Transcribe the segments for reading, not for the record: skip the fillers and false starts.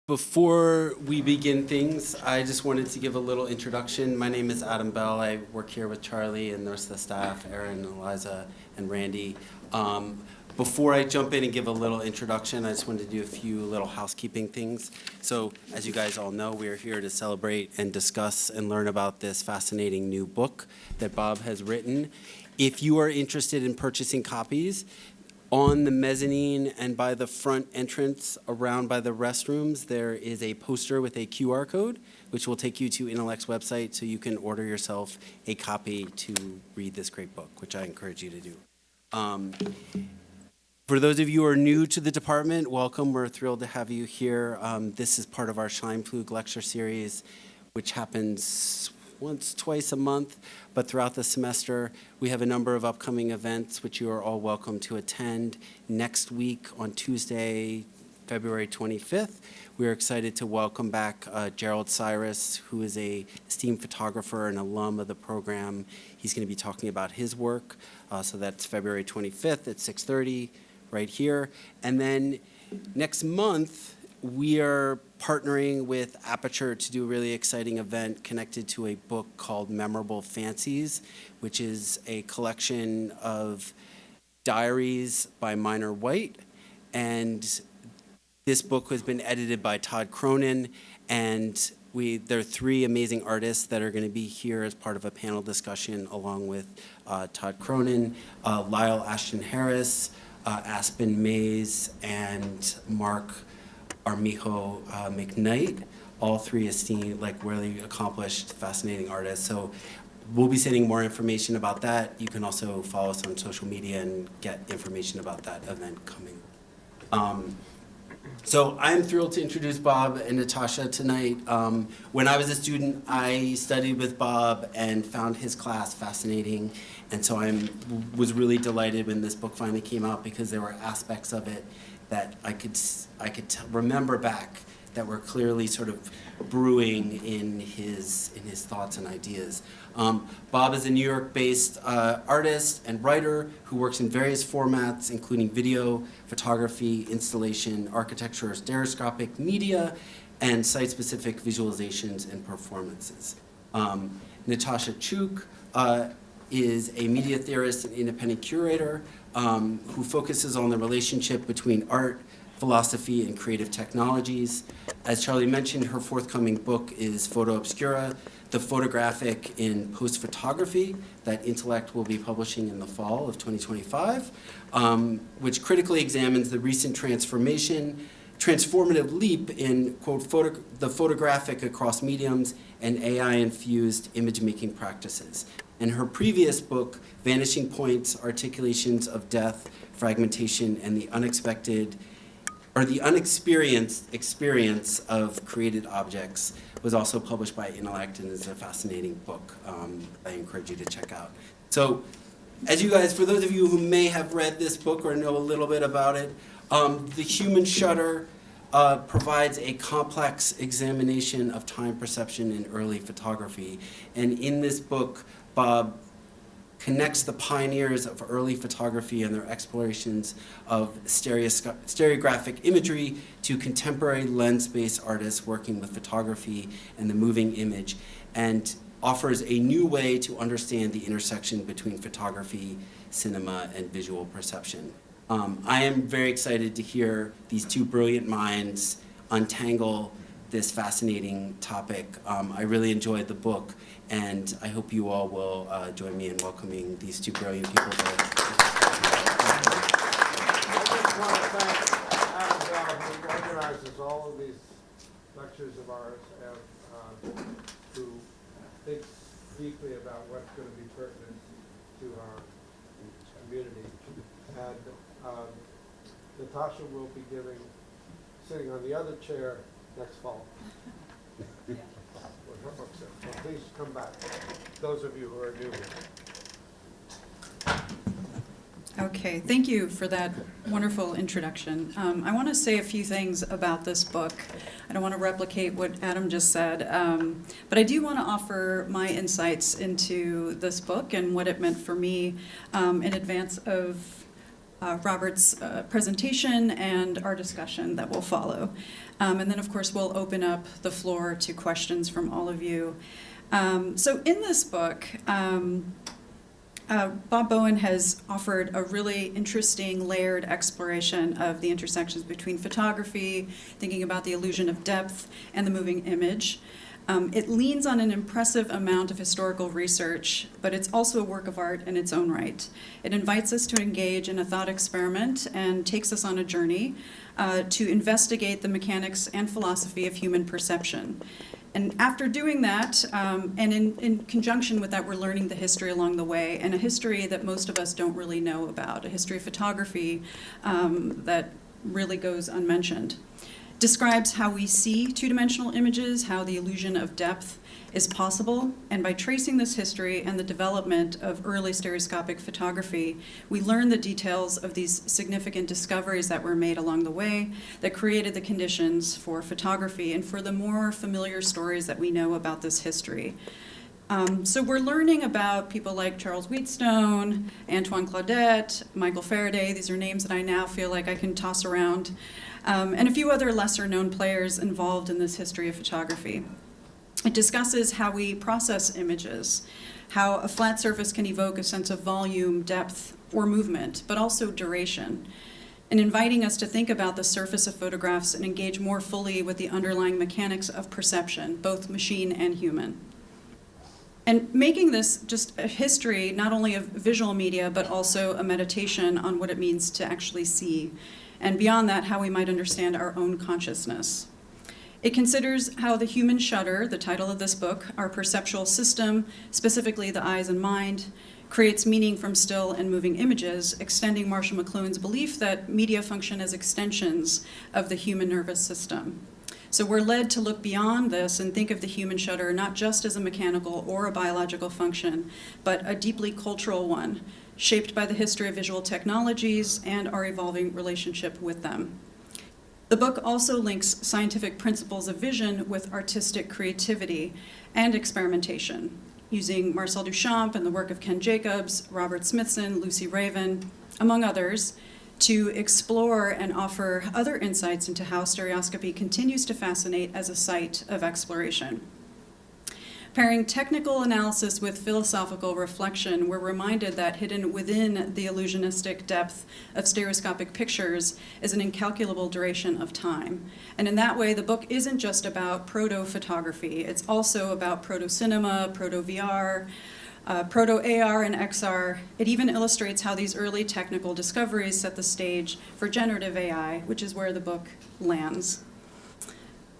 Before we begin things, I just wanted to give a little introduction. My name is Adam Bell. I work here with Charlie and the rest of the staff, Aaron, Eliza, and Randy. Before I jump in and give a little introduction, I just wanted to do a few little housekeeping things. So, as you guys all know, we are here to celebrate and discuss and learn about this fascinating new book that Bob has written. If you are interested in purchasing copies, on the mezzanine and by the front entrance around by the restrooms, there is a poster with a QR code, which will take you to Intellect's website so you can order yourself a copy to read this great book, which I encourage you to do. For those of you who are new to the department, welcome. We're thrilled to have you here. This is part of our Scheinflug lecture series, which happens twice a month, but throughout the semester, we have a number of upcoming events which you are all welcome to attend. Next week on Tuesday, February 25th, we are excited to welcome back Gerald Cyrus, who is a esteemed photographer and alum of the program. He's going to be talking about his work, so that's February 25th at 6:30 right here. And then next month, we are partnering with Aperture to do a really exciting event connected to a book called Memorable Fancies, which is a collection of diaries by Minor White. And this book has been edited by Todd Cronin, and there are three amazing artists that are going to be here as part of a panel discussion along with Todd Cronin, Lyle Ashton Harris, Aspen Mays, and Mark Armijo McKnight, all three esteemed, really accomplished, fascinating artists. So we'll be sending more information about that. You can also follow us on social media and get information about that event coming. So I'm thrilled to introduce Bob and Natasha tonight. When I was a student, I studied with Bob and found his class fascinating. And so I was really delighted when this book finally came out because there were aspects of it that I could remember back that were clearly sort of brewing in his thoughts and ideas. Bob is a New York-based artist and writer who works in various formats, including video, photography, installation, architecture, stereoscopic media, and site-specific visualizations and performances. Natasha Chuk is a media theorist and independent curator who focuses on the relationship between art, philosophy, and creative technologies. As Charlie mentioned, her forthcoming book is Photo Obscura, the photographic in post-photography that Intellect will be publishing in the fall of 2025, which critically examines the recent transformative leap in, quote, the photographic across mediums and AI-infused image-making practices. And her previous book, Vanishing Points, Articulations of Death, Fragmentation, and the Unexperienced Experience of Created Objects, was also published by Intellect and is a fascinating book I encourage you to check out. So, as you guys, for those of you who may have read this book or know a little bit about it, The Human Shutter provides a complex examination of time perception in early photography. And in this book, Bob connects the pioneers of early photography and their explorations of stereographic imagery to contemporary lens-based artists working with photography and the moving image, and offers a new way to understand the intersection between photography, cinema, and visual perception. I am very excited to hear these two brilliant minds untangle this fascinating topic. I really enjoyed the book, and I hope you all will join me in welcoming these two brilliant people. I just want to thank Adam Bell, who organizes all of these lectures of ours, and who thinks deeply about what's going to be pertinent to our community. And Natasha will be sitting on the other chair next fall. With her books in. So please come back, those of you who are new here. Okay, thank you for that wonderful introduction. I want to say a few things about this book. I don't want to replicate what Adam just said, but I do want to offer my insights into this book and what it meant for me in advance of Robert's presentation and our discussion that will follow. And then, of course, we'll open up the floor to questions from all of you. So in this book, Bob Bowen has offered a really interesting layered exploration of the intersections between photography, thinking about the illusion of depth, and the moving image. It leans on an impressive amount of historical research, but it's also a work of art in its own right. It invites us to engage in a thought experiment and takes us on a journey to investigate the mechanics and philosophy of human perception. And after doing that, and in conjunction with that, we're learning the history along the way, and a history that most of us don't really know about, a history of photography that really goes unmentioned. Describes how we see two-dimensional images, how the illusion of depth is possible, and by tracing this history and the development of early stereoscopic photography, we learn the details of these significant discoveries that were made along the way that created the conditions for photography and for the more familiar stories that we know about this history. So we're learning about people like Charles Wheatstone, Antoine Claudette, Michael Faraday. These are names that I now feel like I can toss around, and a few other lesser-known players involved in this history of photography. It discusses how we process images, how a flat surface can evoke a sense of volume, depth, or movement, but also duration, and inviting us to think about the surface of photographs and engage more fully with the underlying mechanics of perception, both machine and human. And making this just a history, not only of visual media, but also a meditation on what it means to actually see, and beyond that, how we might understand our own consciousness. It considers how the human shutter, the title of this book, our perceptual system, specifically the eyes and mind, creates meaning from still and moving images, extending Marshall McLuhan's belief that media function as extensions of the human nervous system. So we're led to look beyond this and think of the human shutter not just as a mechanical or a biological function, but a deeply cultural one, shaped by the history of visual technologies and our evolving relationship with them. The book also links scientific principles of vision with artistic creativity and experimentation, using Marcel Duchamp and the work of Ken Jacobs, Robert Smithson, Lucy Raven, among others, to explore and offer other insights into how stereoscopy continues to fascinate as a site of exploration. Pairing technical analysis with philosophical reflection, we're reminded that hidden within the illusionistic depth of stereoscopic pictures is an incalculable duration of time. And in that way, the book isn't just about proto-photography. It's also about proto-cinema, proto-VR, proto-AR and XR. It even illustrates how these early technical discoveries set the stage for generative AI, which is where the book lands.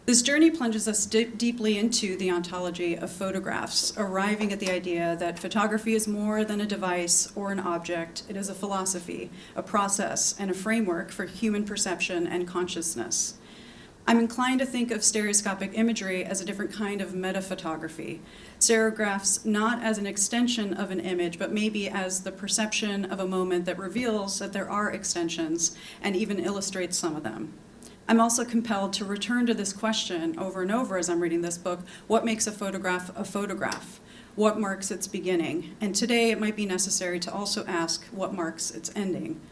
This journey plunges us deeply into the ontology of photographs, arriving at the idea that photography is more than a device or an object. It is a philosophy, a process, and a framework for human perception and consciousness. I'm inclined to think of stereoscopic imagery as a different kind of metaphotography. Stereographs not as an extension of an image, but maybe as the perception of a moment that reveals that there are extensions and even illustrates some of them. I'm also compelled to return to this question over and over as I'm reading this book: what makes a photograph a photograph? What marks its beginning? And today it might be necessary to also ask what marks its ending.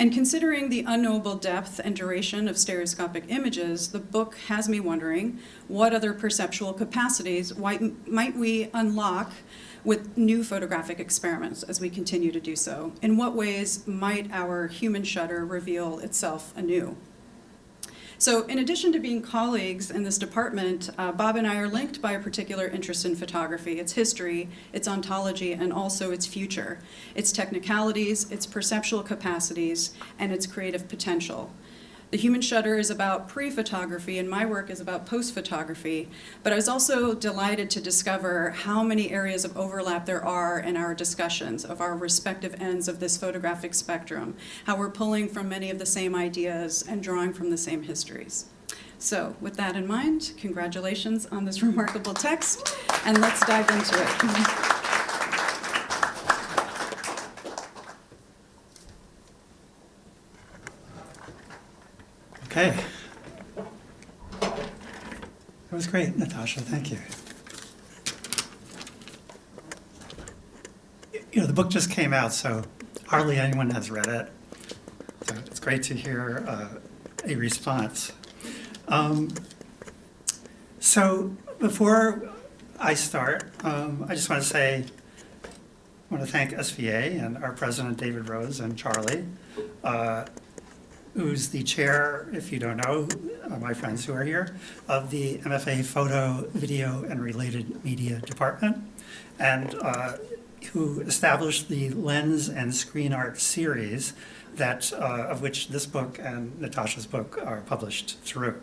And considering the unknowable depth and duration of stereoscopic images, the book has me wondering what other perceptual capacities might we unlock with new photographic experiments as we continue to do so? In what ways might our human shutter reveal itself anew? So in addition to being colleagues in this department, Bob and I are linked by a particular interest in photography, its history, its ontology, and also its future, its technicalities, its perceptual capacities, and its creative potential. The human shutter is about pre-photography, and my work is about post-photography, but I was also delighted to discover how many areas of overlap there are in our discussions of our respective ends of this photographic spectrum, how we're pulling from many of the same ideas and drawing from the same histories. So with that in mind, congratulations on this remarkable text, and let's dive into it. Okay. That was great, Natasha. Thank you. You know, the book just came out, so hardly anyone has read it. great to hear a response. So before I start, I just want to say, I want to thank SVA and our president, David Rose, and Charlie, who's the chair, if you don't know, my friends who are here, of the MFA Photo, Video, and Related Media Department, and who established the Lens and Screen Art series that, of which this book and Natasha's book are published through.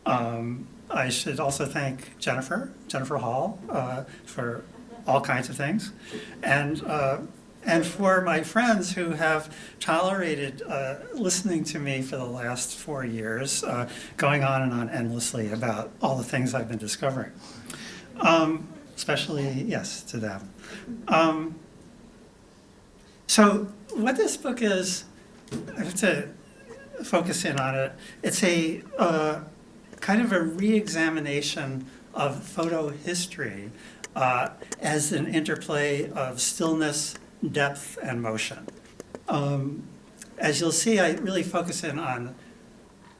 I should also thank Jennifer Hall, for all kinds of things, and for my friends who have tolerated listening to me for the last 4 years, going on and on endlessly about all the things I've been discovering. Especially, yes, to them. So what this book is, I have to focus in on it. It's a kind of a re-examination of photo history as an interplay of stillness, depth, and motion. As you'll see, I really focus in on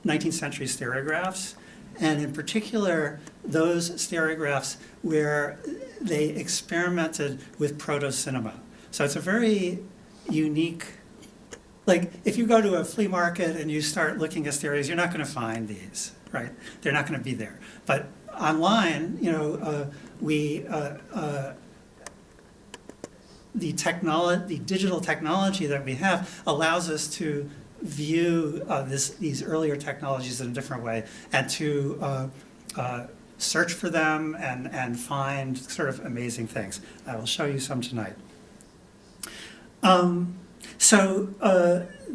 19th century stereographs, and in particular, those stereographs where they experimented with proto-cinema. So it's a very unique, like if you go to a flea market and you start looking at stereos, you're not going to find these, right? They're not going to be there. But online, you know, the digital technology that we have allows us to view these earlier technologies in a different way, and to search for them and find sort of amazing things. I will show you some tonight.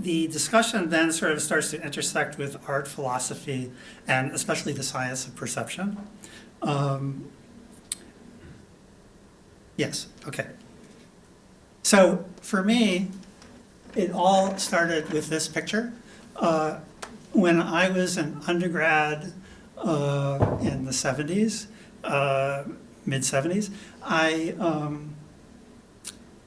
The discussion then sort of starts to intersect with art, philosophy, and especially the science of perception. Yes, okay. So for me, it all started with this picture. When I was an undergrad in the 70s, mid-70s, I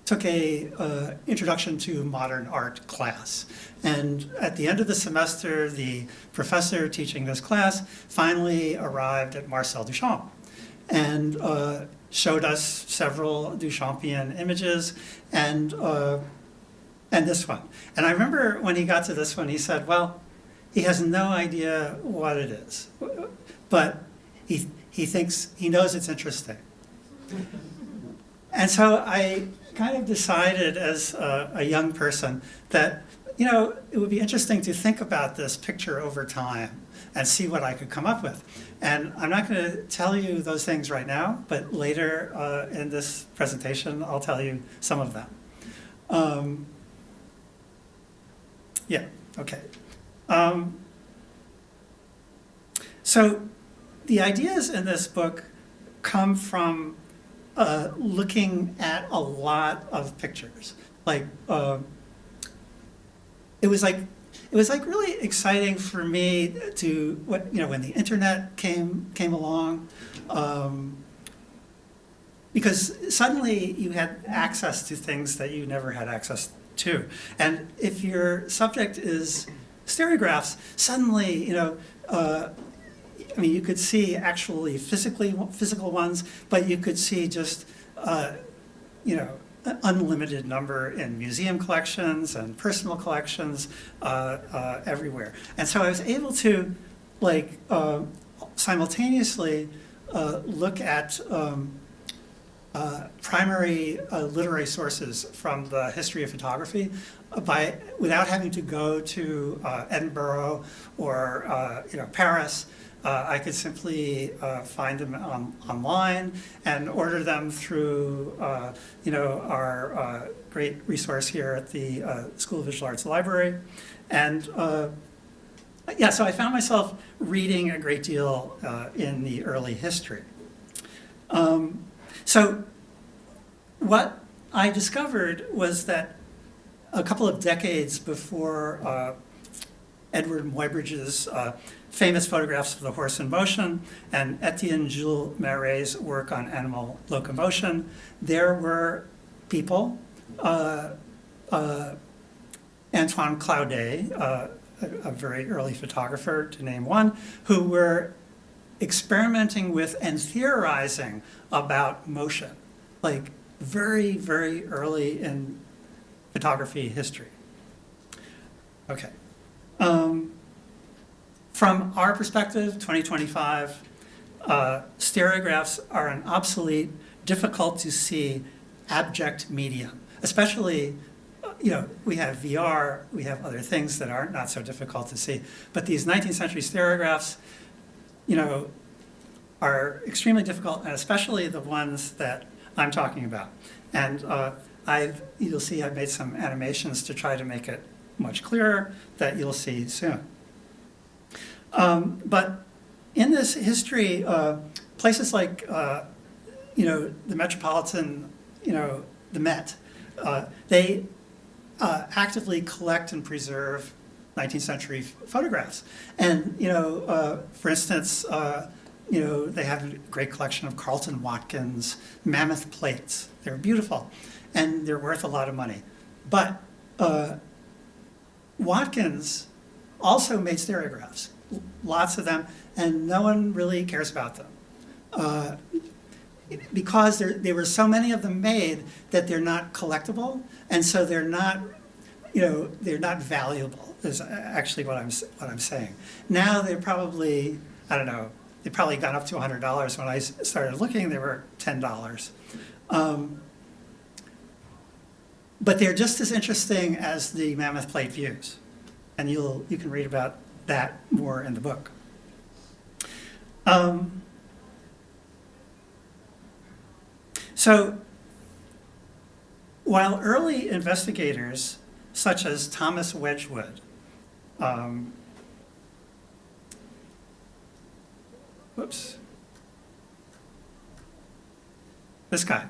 took a introduction to modern art class. And at the end of the semester, the professor teaching this class finally arrived at Marcel Duchamp and showed us several Duchampian images, and this one. And I remember when he got to this one, he said, well, he has no idea what it is, but he thinks, he knows it's interesting. And so I kind of decided as a young person that, you know, it would be interesting to think about this picture over time and see what I could come up with. And I'm not going to tell you those things right now, but later in this presentation, I'll tell you some of them. Yeah, okay. So the ideas in this book come from looking at a lot of pictures. Like, it was like really exciting for me to, when the internet came along, because suddenly you had access to things that you never had access to. And if your subject is stereographs, suddenly, you could see actually physical ones, but you could see just, an unlimited number in museum collections and personal collections everywhere. And so I was able to, simultaneously look at primary literary sources from the history of photography without having to go to Edinburgh or Paris. I could simply find them online and order them through our great resource here at the School of Visual Arts Library. And so I found myself reading a great deal in the early history. So what I discovered was that a couple of decades before Edward Muybridge's famous photographs of the horse in motion and Etienne Jules Maret's work on animal locomotion, there were people Antoine Claudet, a very early photographer, to name one, who were experimenting with and theorizing about motion, like very, very early in photography history. Okay. From our perspective, 2025, stereographs are an obsolete, difficult to see, abject medium. Especially, we have VR, we have other things that are not so difficult to see. But these 19th century stereographs, are extremely difficult, and especially the ones that I'm talking about. And you'll see I've made some animations to try to make it much clearer that you'll see soon. But in this history, places like, the Metropolitan, the Met, they actively collect and preserve 19th century photographs. And, for instance, they have a great collection of Carlton Watkins mammoth plates. They're beautiful, and they're worth a lot of money. But Watkins also made stereographs, lots of them, and no one really cares about them. Because there were so many of them made that they're not collectible, and so they're not valuable, is actually what I'm saying. Now they're probably, I don't know, they probably got up to $100. When I started looking, they were $10. But they're just as interesting as the mammoth plate views. And you can read about that more in the book. So while early investigators, such as Thomas Wedgwood, this guy,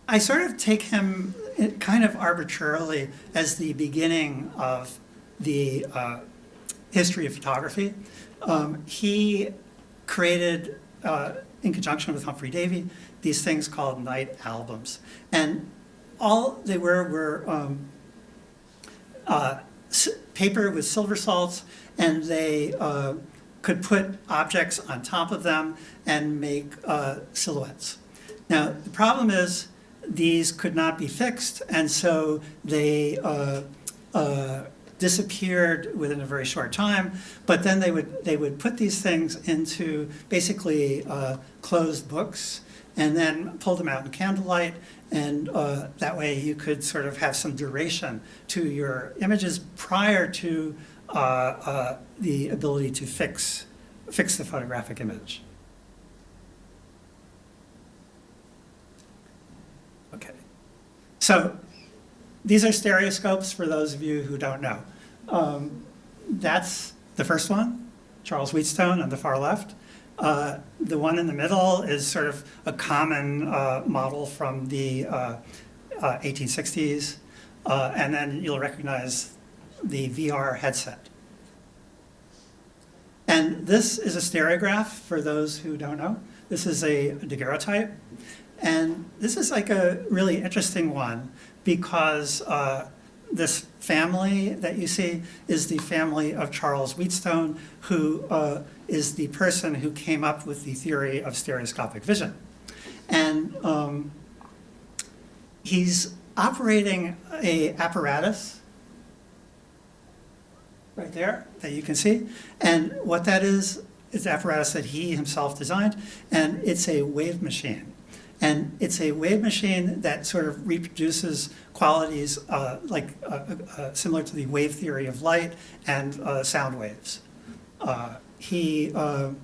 I sort of take him kind of arbitrarily as the beginning of the history of photography. He created, in conjunction with Humphrey Davy, these things called night albums. And all they were paper with silver salts, and they could put objects on top of them and make silhouettes. Now, the problem is these could not be fixed, and so they disappeared within a very short time. But then they would put these things into basically closed books and then pull them out in candlelight, and that way you could sort of have some duration to your images prior to the ability to fix the photographic image. Okay, so these are stereoscopes for those of you who don't know. That's the first one, Charles Wheatstone on the far left. The one in the middle is sort of a common model from the 1860s, and then you'll recognize the VR headset. And this is a stereograph for those who don't know. This is a daguerreotype, and this is like a really interesting one because this family that you see is the family of Charles Wheatstone, who is the person who came up with the theory of stereoscopic vision. And he's operating an apparatus right there that you can see. And what that is an apparatus that he himself designed, and it's a wave machine. And it's a wave machine that sort of reproduces qualities similar to the wave theory of light and sound waves. He also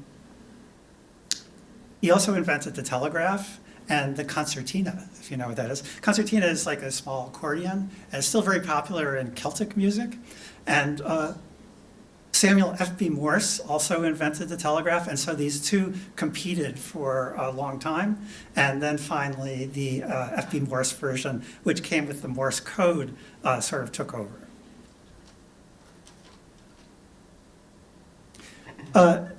invented the telegraph and the concertina, if you know what that is. Concertina is like a small accordion, and it's still very popular in Celtic music. And Samuel F.B. Morse also invented the telegraph, and so these two competed for a long time. And then finally, the F.B. Morse version, which came with the Morse code, sort of took over.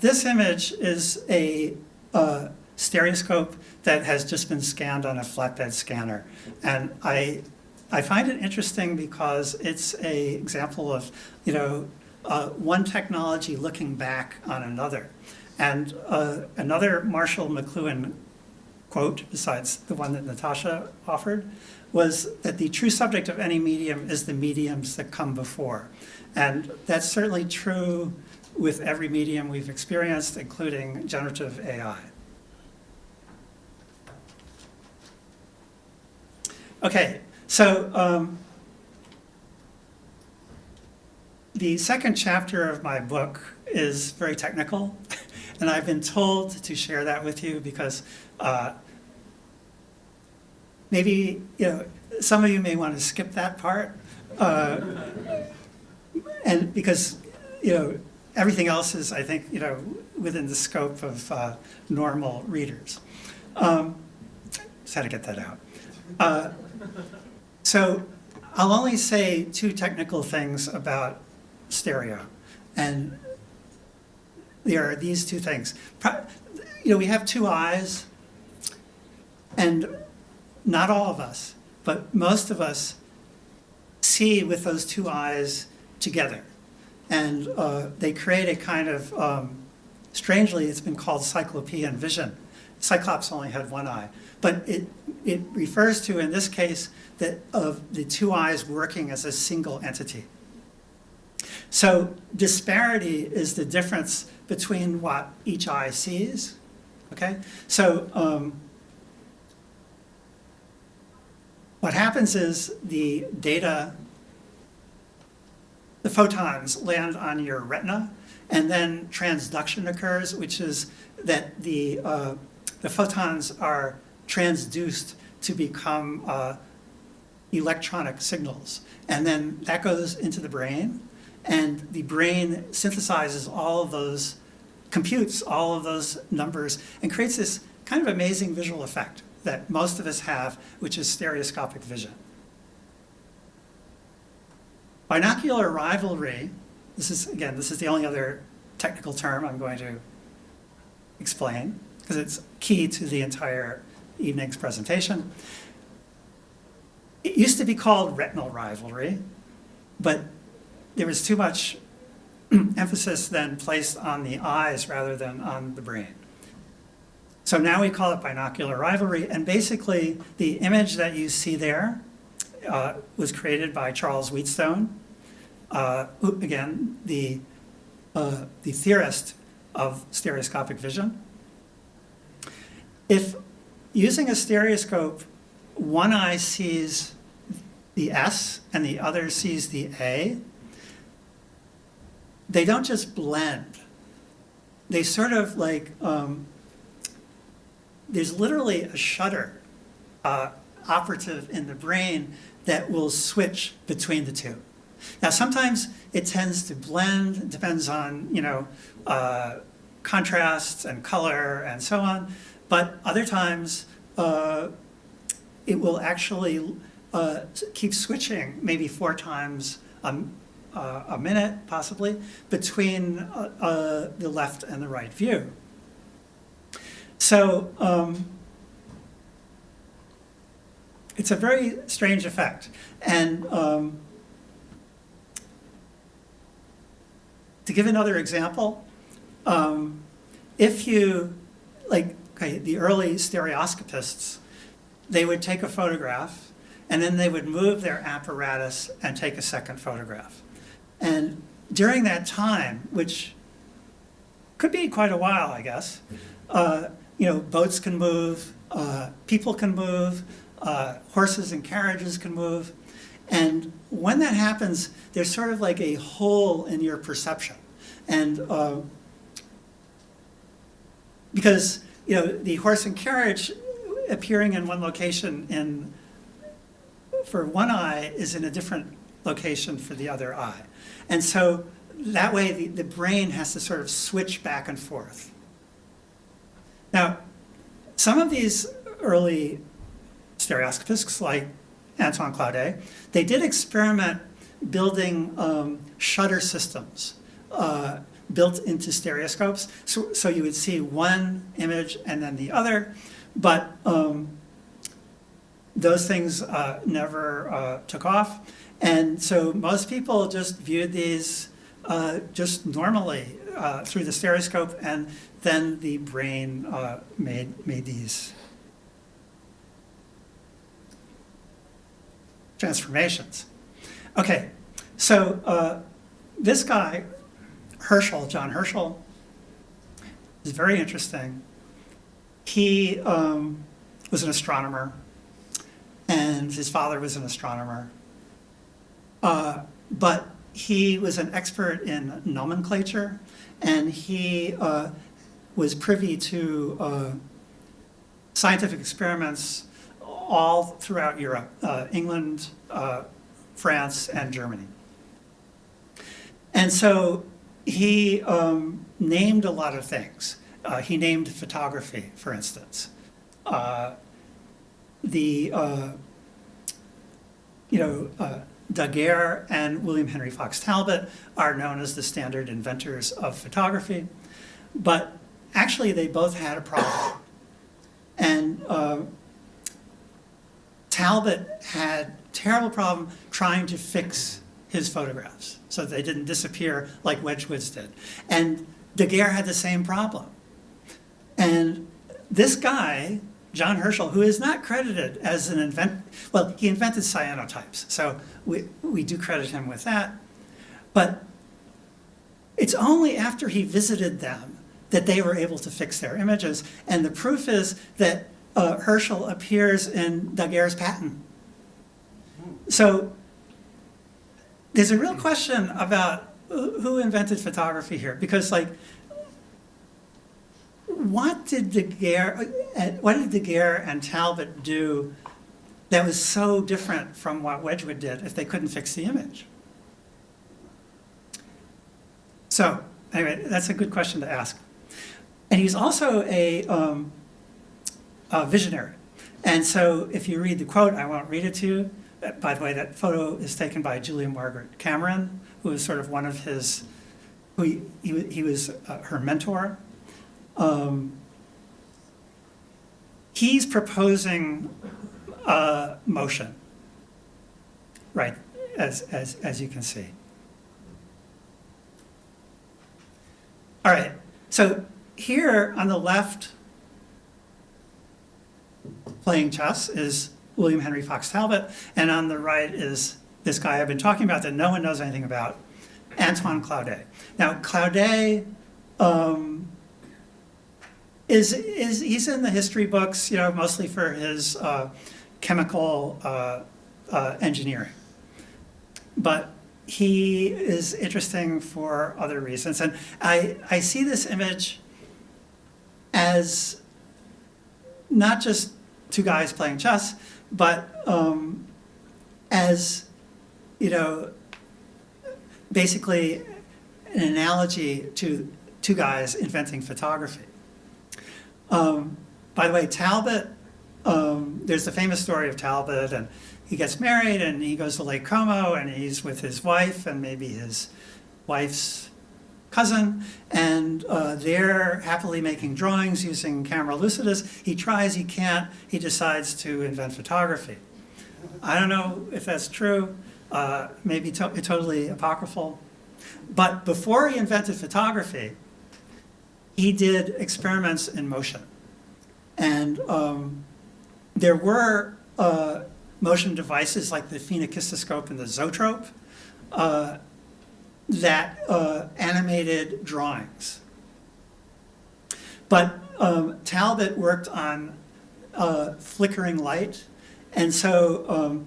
This image is a stereoscope that has just been scanned on a flatbed scanner. And I find it interesting because it's an example of, one technology looking back on another. And another Marshall McLuhan quote, besides the one that Natasha offered, was that the true subject of any medium is the mediums that come before. And that's certainly true with every medium we've experienced, including generative AI. Okay, so the second chapter of my book is very technical, and I've been told to share that with you because maybe some of you may want to skip that part, and because everything else is, I think, within the scope of normal readers. Just had to get that out. So I'll only say two technical things about stereo, and there are these two things. We have two eyes, and not all of us, but most of us see with those two eyes together. And they create a kind of, strangely, it's been called cyclopean vision. Cyclops only had one eye. But it refers to, in this case, that of the two eyes working as a single entity. So disparity is the difference between what each eye sees, okay? So what happens is the photons land on your retina, and then transduction occurs, which is that the photons are transduced to become electronic signals. And then that goes into the brain, and the brain synthesizes all of those, computes all of those numbers, and creates this kind of amazing visual effect that most of us have, which is stereoscopic vision. Binocular rivalry, this is the only other technical term I'm going to explain, because it's key to the entire evening's presentation. It used to be called retinal rivalry, but there was too much emphasis then placed on the eyes rather than on the brain. So now we call it binocular rivalry, and basically the image that you see there was created by Charles Wheatstone, who, again, the theorist of stereoscopic vision. If using a stereoscope, one eye sees the S and the other sees the A, they don't just blend. They sort of like, there's literally a shutter operative in the brain that will switch between the two. Now, sometimes it tends to blend, it depends on, contrasts and color and so on, but other times it will actually keep switching maybe 4 times a minute, possibly, between the left and the right view. So it's a very strange effect. And to give another example, if you, the early stereoscopists, they would take a photograph and then they would move their apparatus and take a second photograph. And during that time, which could be quite a while, I guess, boats can move, people can move, horses and carriages can move. And when that happens, there's sort of like a hole in your perception. And because, the horse and carriage appearing in one location for one eye is in a different location for the other eye. And so that way the brain has to sort of switch back and forth. Now, some of these early stereoscopists, like Antoine Claudet, they did experiment building shutter systems built into stereoscopes. So you would see one image and then the other, but those things never took off. And so most people just viewed these just normally through the stereoscope, and then the brain made these transformations. Okay, so this guy, John Herschel, is very interesting. He was an astronomer, and his father was an astronomer. But he was an expert in nomenclature, and he was privy to scientific experiments all throughout Europe, England, France, and Germany. And so he named a lot of things. He named photography, for instance. Daguerre and William Henry Fox Talbot are known as the standard inventors of photography, but actually they both had a problem. And Talbot had terrible problem trying to fix his photographs so that they didn't disappear like Wedgwood's did. And Daguerre had the same problem. And this guy, John Herschel, who is not credited as an inventor, well, he invented cyanotypes, so we do credit him with that. But it's only after he visited them that they were able to fix their images. And the proof is that Herschel appears in Daguerre's patent. So there's a real question about who invented photography here, because like, what did Daguerre and Talbot do that was so different from what Wedgwood did if they couldn't fix the image? So anyway, that's a good question to ask. And he's also a visionary. And so if you read the quote, I won't read it to you. By the way, that photo is taken by Julia Margaret Cameron, who was sort of one of his, he was her mentor. He's proposing motion, right, as you can see. All right, so here on the left, playing chess is William Henry Fox Talbot, and on the right is this guy I've been talking about that no one knows anything about, Antoine Claudet. Now, Claudet he's in the history books, mostly for his chemical engineering. But he is interesting for other reasons. And I see this image as not just two guys playing chess, but as, basically an analogy to two guys inventing photography. By the way, Talbot, there's the famous story of Talbot, and he gets married and he goes to Lake Como and he's with his wife and maybe his wife's cousin, and they're happily making drawings using camera lucidus. He tries, he can't, he decides to invent photography. I don't know if that's true, maybe totally apocryphal, but before he invented photography, he did experiments in motion. And there were motion devices like the phenakistoscope and the zoetrope that animated drawings. But Talbot worked on flickering light, and so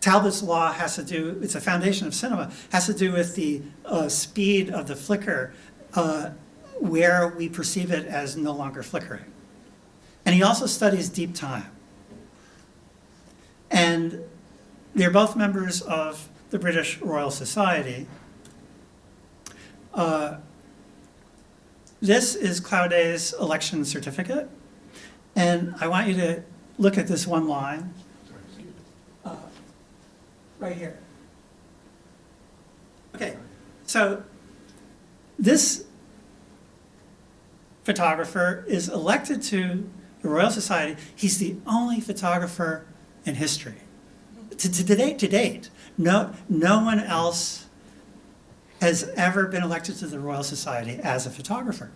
Talbot's law has to do, it's a foundation of cinema, has to do with the speed of the flicker where we perceive it as no longer flickering. And he also studies deep time. And they're both members of the British Royal Society. This is Claudet's election certificate. And I want you to look at this one line. Right here. Okay, so this photographer is elected to the Royal Society. He's the only photographer in history. To date, no one else has ever been elected to the Royal Society as a photographer.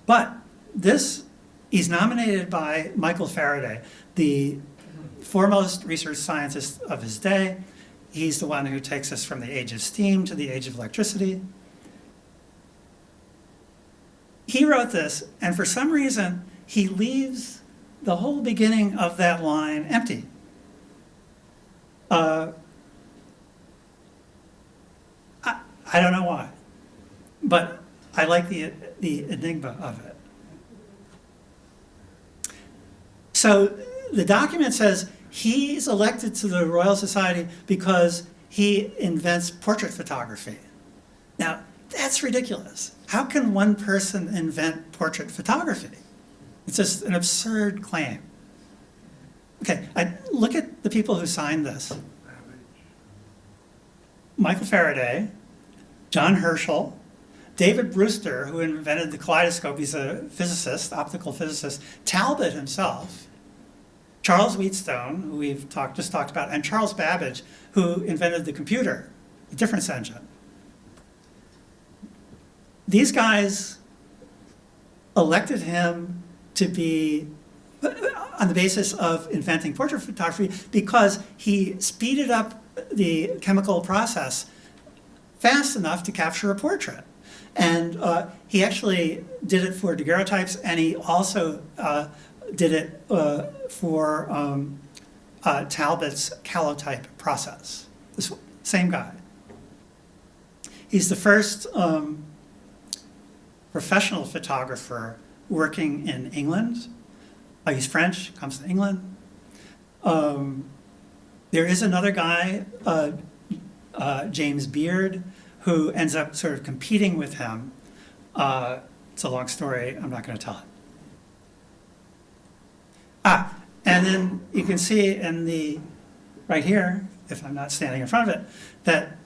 But he's nominated by Michael Faraday, the foremost research scientist of his day. He's the one who takes us from the age of steam to the age of electricity. He wrote this, and for some reason, he leaves the whole beginning of that line empty. I don't know why, but I like the enigma of it. So the document says he's elected to the Royal Society because he invents portrait photography. Now, that's ridiculous. How can one person invent portrait photography? It's just an absurd claim. Okay, look at the people who signed this. Michael Faraday, John Herschel, David Brewster, who invented the kaleidoscope, he's a physicist, optical physicist, Talbot himself, Charles Wheatstone, who we've just talked about, and Charles Babbage, who invented the computer, the difference engine. These guys elected him to be, on the basis of inventing portrait photography, because he speeded up the chemical process fast enough to capture a portrait. And he actually did it for daguerreotypes, and he also did it for Talbot's calotype process. This same guy. He's the first professional photographer working in England. He's French, comes to England. There is another guy, James Beard, who ends up sort of competing with him. It's a long story, I'm not going to tell it. And then you can see right here, if I'm not standing in front of it, that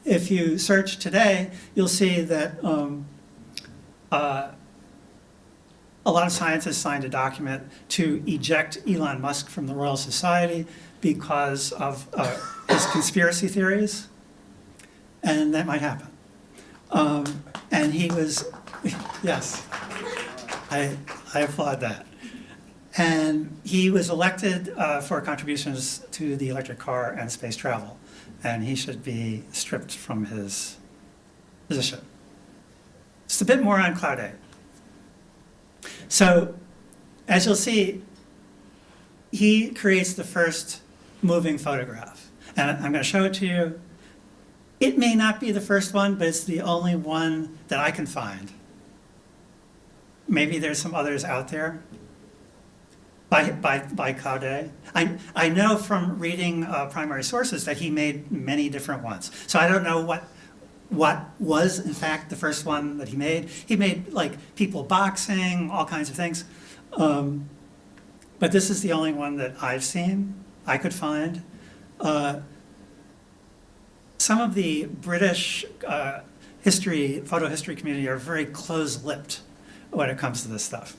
if you search today, you'll see that a lot of scientists signed a document to eject Elon Musk from the Royal Society because of his conspiracy theories, and that might happen. And he was, yes, I applaud that. And he was elected for contributions to the electric car and space travel, and he should be stripped from his position. Just a bit more on Claude. So, as you'll see, he creates the first moving photograph. And I'm going to show it to you. It may not be the first one, but it's the only one that I can find. Maybe there's some others out there by Claude. I know from reading primary sources that he made many different ones. So I don't know what was in fact the first one that he made. He made like people boxing, all kinds of things. But this is the only one that I've seen, I could find. Some of the British photo history community are very close-lipped when it comes to this stuff.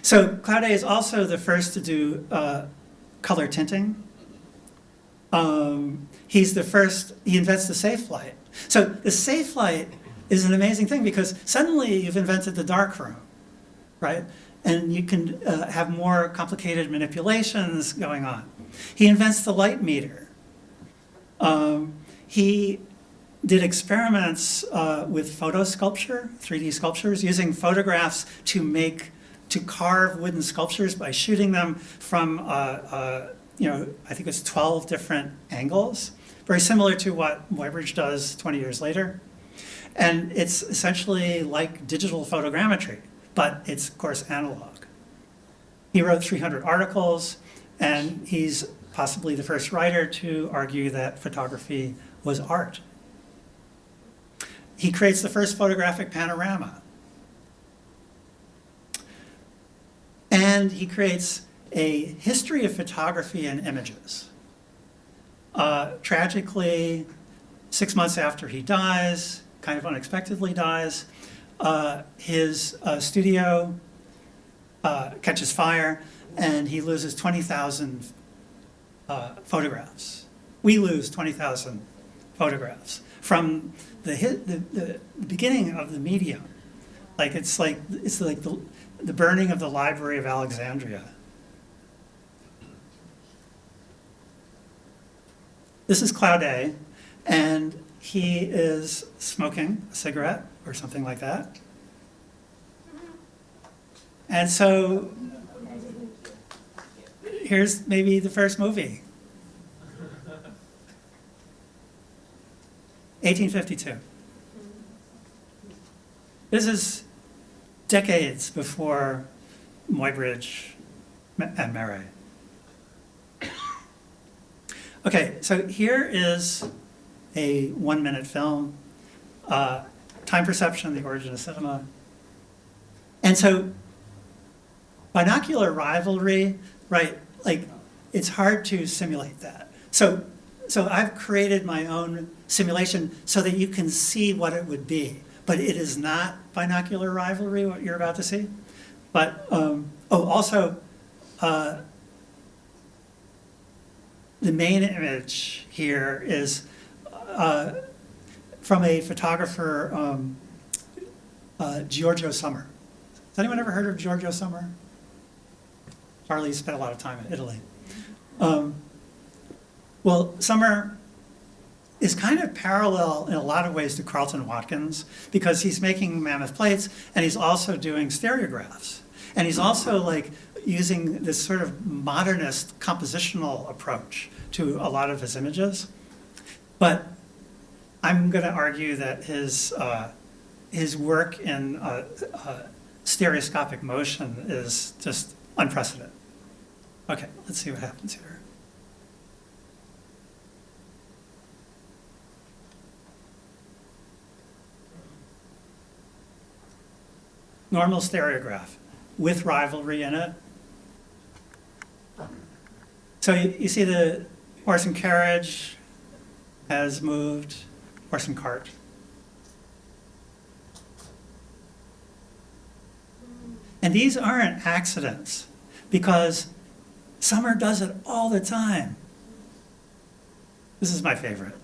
So Claude is also the first to do color tinting. He's the first, he invents the safe light. So the safe light is an amazing thing because suddenly you've invented the darkroom, right? And you can have more complicated manipulations going on. He invents the light meter. He did experiments with photo sculpture, 3D sculptures, using photographs to carve wooden sculptures by shooting them from I think it's 12 different angles, very similar to what Muybridge does 20 years later. And it's essentially like digital photogrammetry, but it's, of course, analog. He wrote 300 articles, and he's possibly the first writer to argue that photography was art. He creates the first photographic panorama. And he creates a history of photography and images. Tragically, 6 months after he dies, kind of unexpectedly dies, his studio catches fire, and he loses 20,000 photographs. We lose 20,000 photographs from the beginning of the medium. It's like the burning of the Library of Alexandria. This is Cloud A, and he is smoking a cigarette or something like that. And so here's maybe the first movie. 1852. This is decades before Muybridge and Marais. Okay, so here is a 1-minute film, Time Perception, The Origin of Cinema. And so binocular rivalry, right, like it's hard to simulate that. So I've created my own simulation so that you can see what it would be, but it is not binocular rivalry, what you're about to see. But, also, the main image here is from a photographer, Giorgio Sommer. Has anyone ever heard of Giorgio Sommer? Charlie spent a lot of time in Italy. Well, Sommer is kind of parallel in a lot of ways to Carlton Watkins because he's making mammoth plates and he's also doing stereographs. And he's also like using this sort of modernist compositional approach to a lot of his images. But I'm going to argue that his work in stereoscopic motion is just unprecedented. Okay, let's see what happens here. Normal stereograph with rivalry in it. So you see the horse and carriage has moved, horse and cart. And these aren't accidents because Sommer does it all the time. This is my favorite.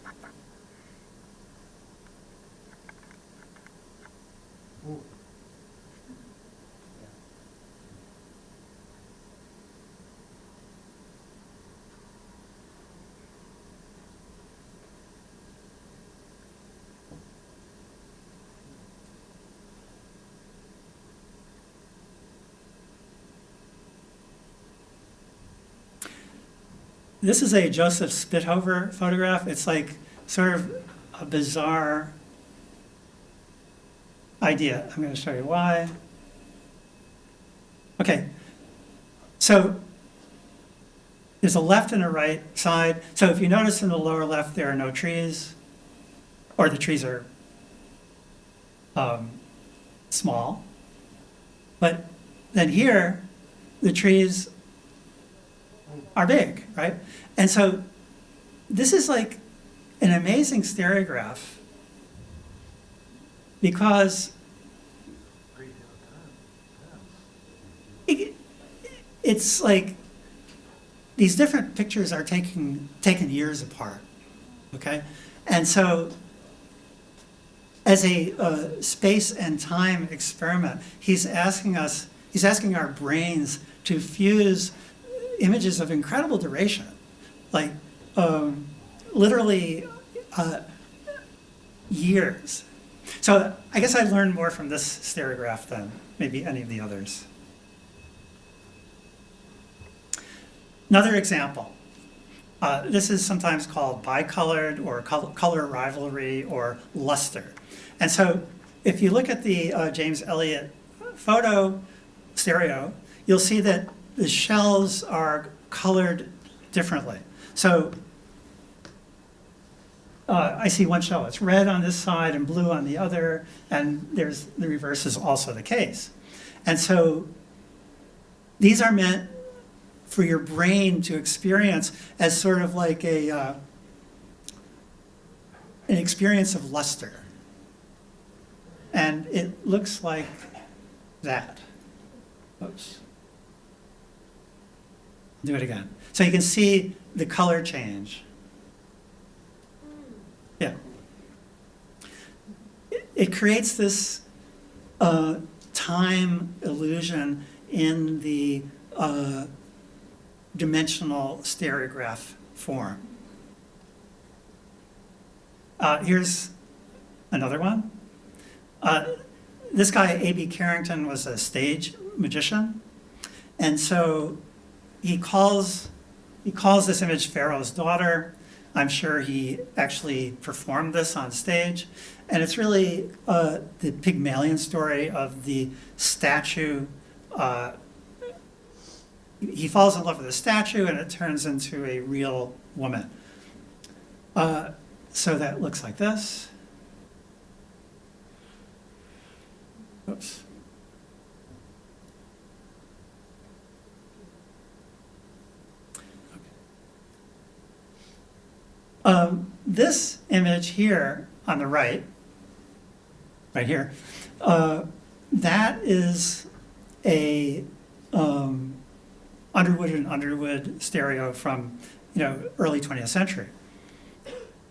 This is a Joseph Spithover photograph. It's like sort of a bizarre idea. I'm going to show you why. Okay, so there's a left and a right side. So if you notice in the lower left, there are no trees, or the trees are small. But then here, the trees are big, right? And so this is like an amazing stereograph because it's like these different pictures are taken years apart, okay? And so as a space and time experiment, he's asking our brains to fuse images of incredible duration, like literally years. So I guess I learned more from this stereograph than maybe any of the others. Another example. This is sometimes called bicolored or color rivalry or luster. And so if you look at the James Elliott photo stereo, you'll see that the shells are colored differently. So I see one shell, it's red on this side and blue on the other, and the reverse is also the case. And so these are meant for your brain to experience as sort of like an an experience of luster. And it looks like that. Oops. Do it again. So you can see the color change. Yeah. It creates this time illusion in the dimensional stereograph form. Here's another one. This guy, A.B. Carrington, was a stage magician. And so he calls this image Pharaoh's Daughter. I'm sure he actually performed this on stage. And it's really the Pygmalion story of the statue. He falls in love with the statue and it turns into a real woman. So that looks like this. Oops. This image here on the right here, that is a Underwood and Underwood stereo from early 20th century.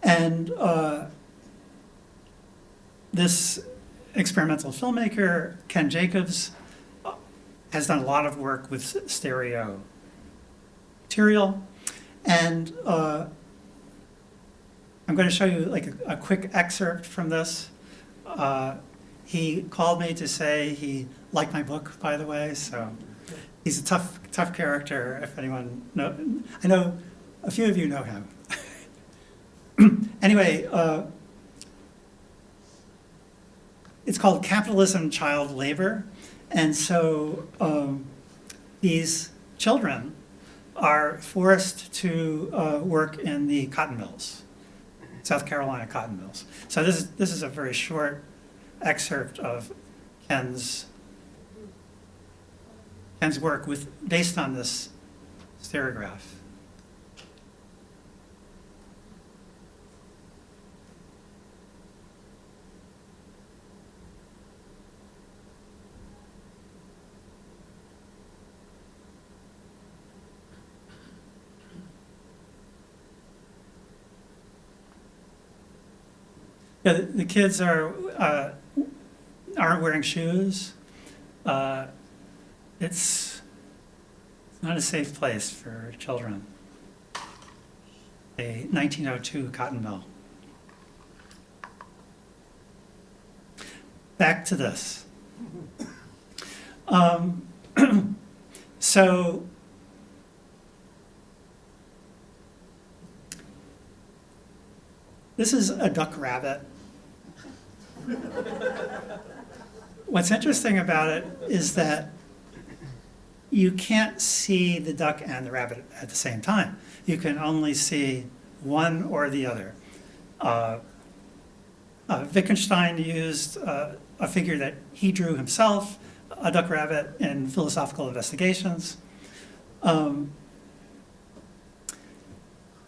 And this experimental filmmaker, Ken Jacobs, has done a lot of work with stereo material. And I'm going to show you like a quick excerpt from this. He called me to say he liked my book, by the way, so he's a tough character, if anyone knows. I know a few of you know him. Anyway, it's called Capitalism, Child Labor. And so these children are forced to work in the cotton mills, South Carolina cotton mills. So this is a very short excerpt of Ken's work based on this stereograph. Yeah, the kids aren't wearing shoes. It's not a safe place for children. A 1902 cotton mill. Back to this. So this is a duck rabbit. What's interesting about it is that you can't see the duck and the rabbit at the same time. You can only see one or the other. Wittgenstein used a figure that he drew himself, a duck rabbit, in philosophical investigations. But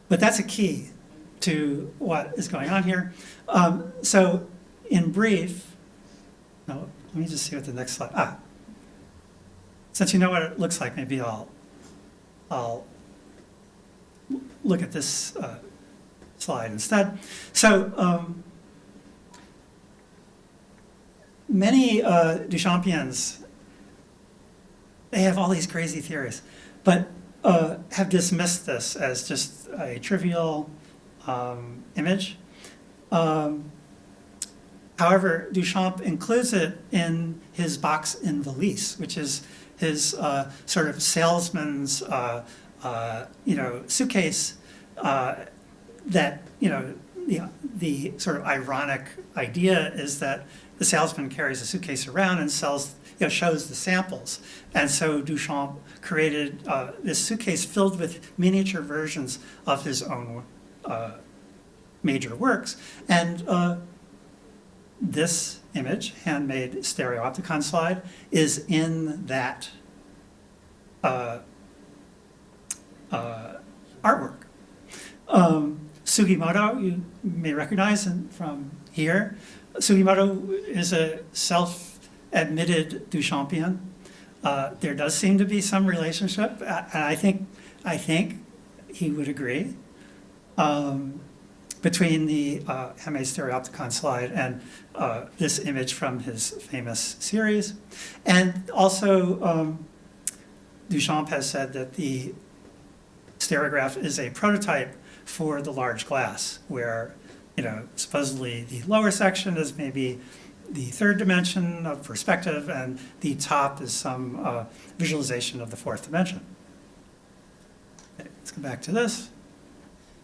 that's a key to what is going on here. So in brief, no, let me just see what the next slide, since you know what it looks like, maybe I'll look at this slide instead. So many Duchampians, they have all these crazy theories, but have dismissed this as just a trivial image. However, Duchamp includes it in his box in valise, which is his sort of salesman's, suitcase. That the sort of ironic idea is that the salesman carries a suitcase around and sells, shows the samples. And so Duchamp created this suitcase filled with miniature versions of his own major works. And this image, handmade stereopticon slide, is in that artwork. Sugimoto, you may recognize from here. Sugimoto is a self-admitted Duchampian. There does seem to be some relationship, and I think he would agree, between the Heme stereopticon slide and this image from his famous series. And also, Duchamp has said that the stereograph is a prototype for the large glass, where, supposedly the lower section is maybe the third dimension of perspective, and the top is some visualization of the fourth dimension. Okay, let's go back to this.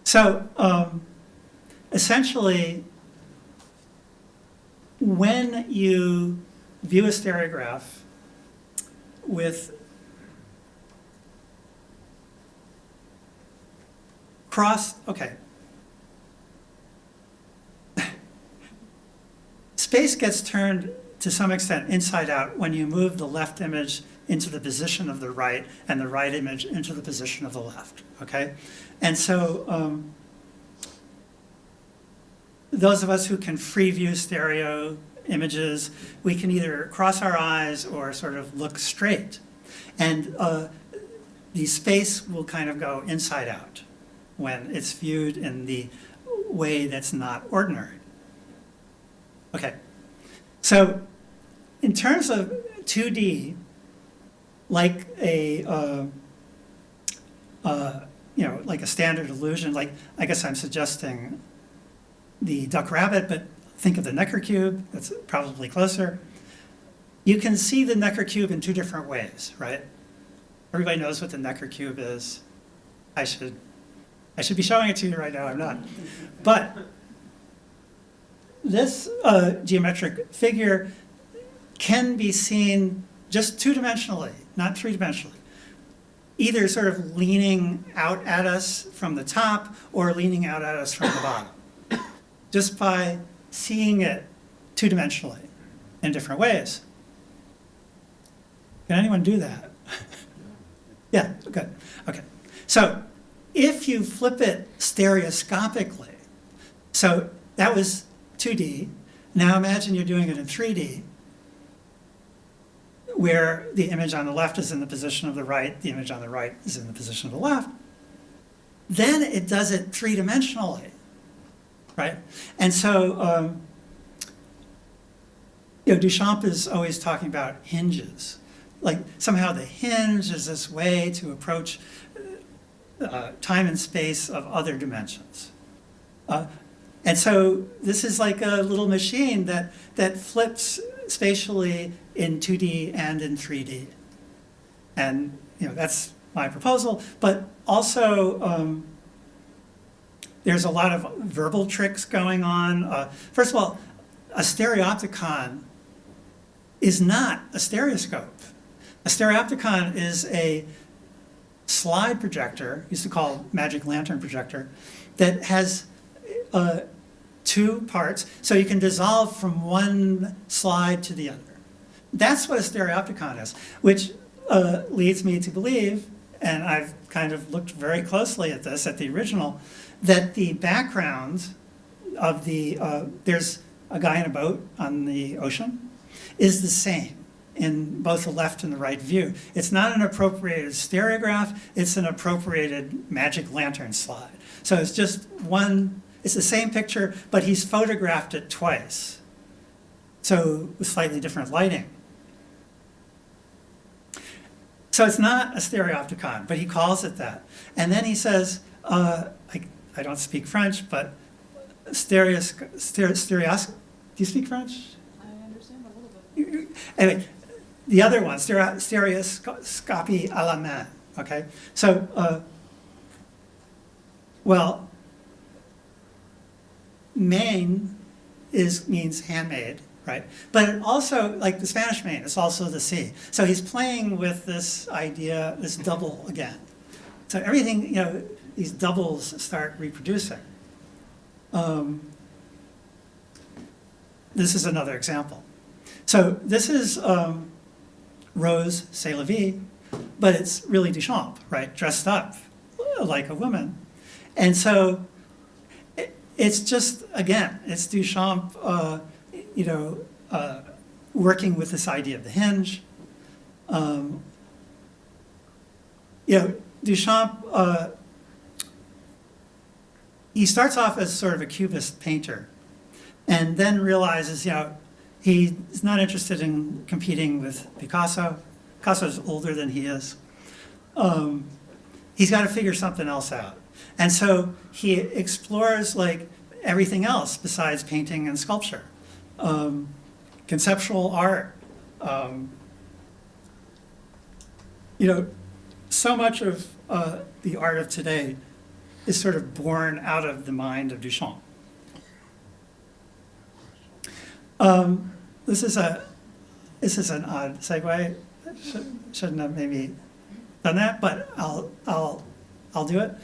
So, essentially, when you view a stereograph with space gets turned to some extent inside out when you move the left image into the position of the right and the right image into the position of the left, okay? And so those of us who can free view stereo images, we can either cross our eyes or sort of look straight. And the space will kind of go inside out when it's viewed in the way that's not ordinary. Okay, so in terms of 2D, like a like a standard illusion, like I guess I'm suggesting the duck rabbit, but think of the Necker cube, that's probably closer. You can see the Necker cube in two different ways, right? Everybody knows what the Necker cube is. I should be showing it to you right now, I'm not. But this geometric figure can be seen just two-dimensionally, not three-dimensionally. Either sort of leaning out at us from the top or leaning out at us from the bottom. Just by seeing it two-dimensionally in different ways. Can anyone do that? Yeah, good, okay. So if you flip it stereoscopically, so that was 2D, now imagine you're doing it in 3D, where the image on the left is in the position of the right, the image on the right is in the position of the left. Then it does it three-dimensionally, right? And so, Duchamp is always talking about hinges. Like somehow the hinge is this way to approach time and space of other dimensions. And so this is like a little machine that flips spatially in 2D and in 3D. And that's my proposal. But also, there's a lot of verbal tricks going on. First of all, a stereopticon is not a stereoscope. A stereopticon is a slide projector, used to call magic lantern projector, that has two parts, so you can dissolve from one slide to the other. That's what a stereopticon is, which leads me to believe, and I've kind of looked very closely at this, at the original, that the background of there's a guy in a boat on the ocean, is the same in both the left and the right view. It's not an appropriated stereograph, it's an appropriated magic lantern slide. So it's just one, it's the same picture, but he's photographed it twice. So with slightly different lighting. So it's not a stereopticon, but he calls it that. And then he says, I don't speak French, but do you speak French? I understand a little bit. Anyway, the other one, stereoscopy à la main, okay? So, main means handmade, right? But it also, like the Spanish main, it's also the sea. So he's playing with this idea, this double again. So everything, these doubles start reproducing. This is another example. So this is Rose C'est la Vie, but it's really Duchamp, right? Dressed up like a woman. And so it's just, again, it's Duchamp, working with this idea of the hinge. Duchamp, he starts off as sort of a cubist painter, and then realizes, he's not interested in competing with Picasso. Picasso's older than he is. He's got to figure something else out. And so he explores like everything else besides painting and sculpture. Conceptual art. So much of the art of today is sort of born out of the mind of Duchamp. This is an odd segue. Shouldn't have maybe done that, but I'll do it.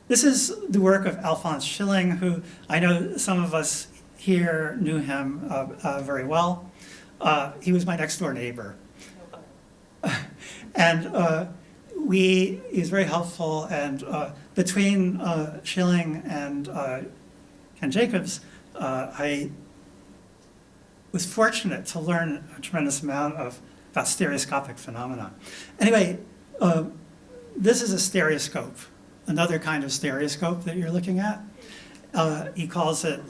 This is the work of Alphonse Schilling, who I know some of us here knew him very well. He was my next door neighbor. And he was very helpful, and between Schilling and Ken Jacobs, I was fortunate to learn a tremendous amount about stereoscopic phenomena. Anyway, this is a stereoscope, another kind of stereoscope that you're looking at. He calls it,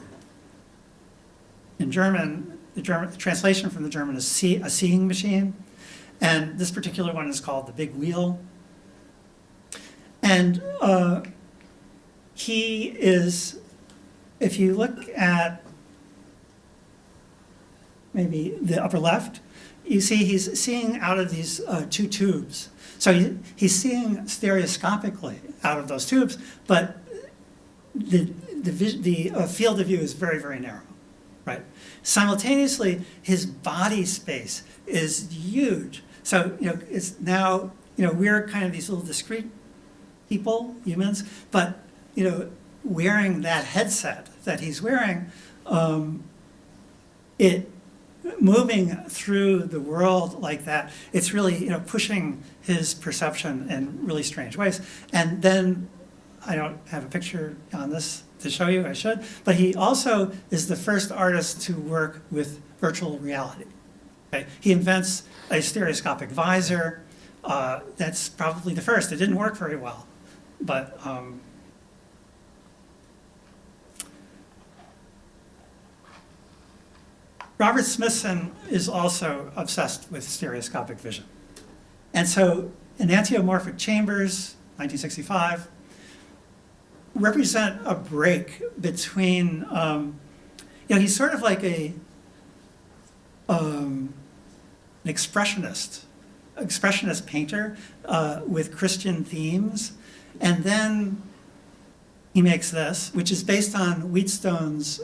in German, the translation from the German is a seeing machine. And this particular one is called the big wheel. And he is, if you look at maybe the upper left, you see he's seeing out of these two tubes. So he's seeing stereoscopically out of those tubes, but the field of view is very, very narrow, right? Simultaneously, his body space is huge. So, it's now, we're kind of these little discrete people, humans, but, wearing that headset that he's wearing, moving through the world like that, it's really, pushing his perception in really strange ways. And then, I don't have a picture on this to show you, I should, but he also is the first artist to work with virtual reality. Okay? He invents a stereoscopic visor. That's probably the first. It didn't work very well, but Robert Smithson is also obsessed with stereoscopic vision. And so enantiomorphic chambers, 1965, represent a break between, he's sort of like an expressionist painter with Christian themes. And then he makes this, which is based on Wheatstone's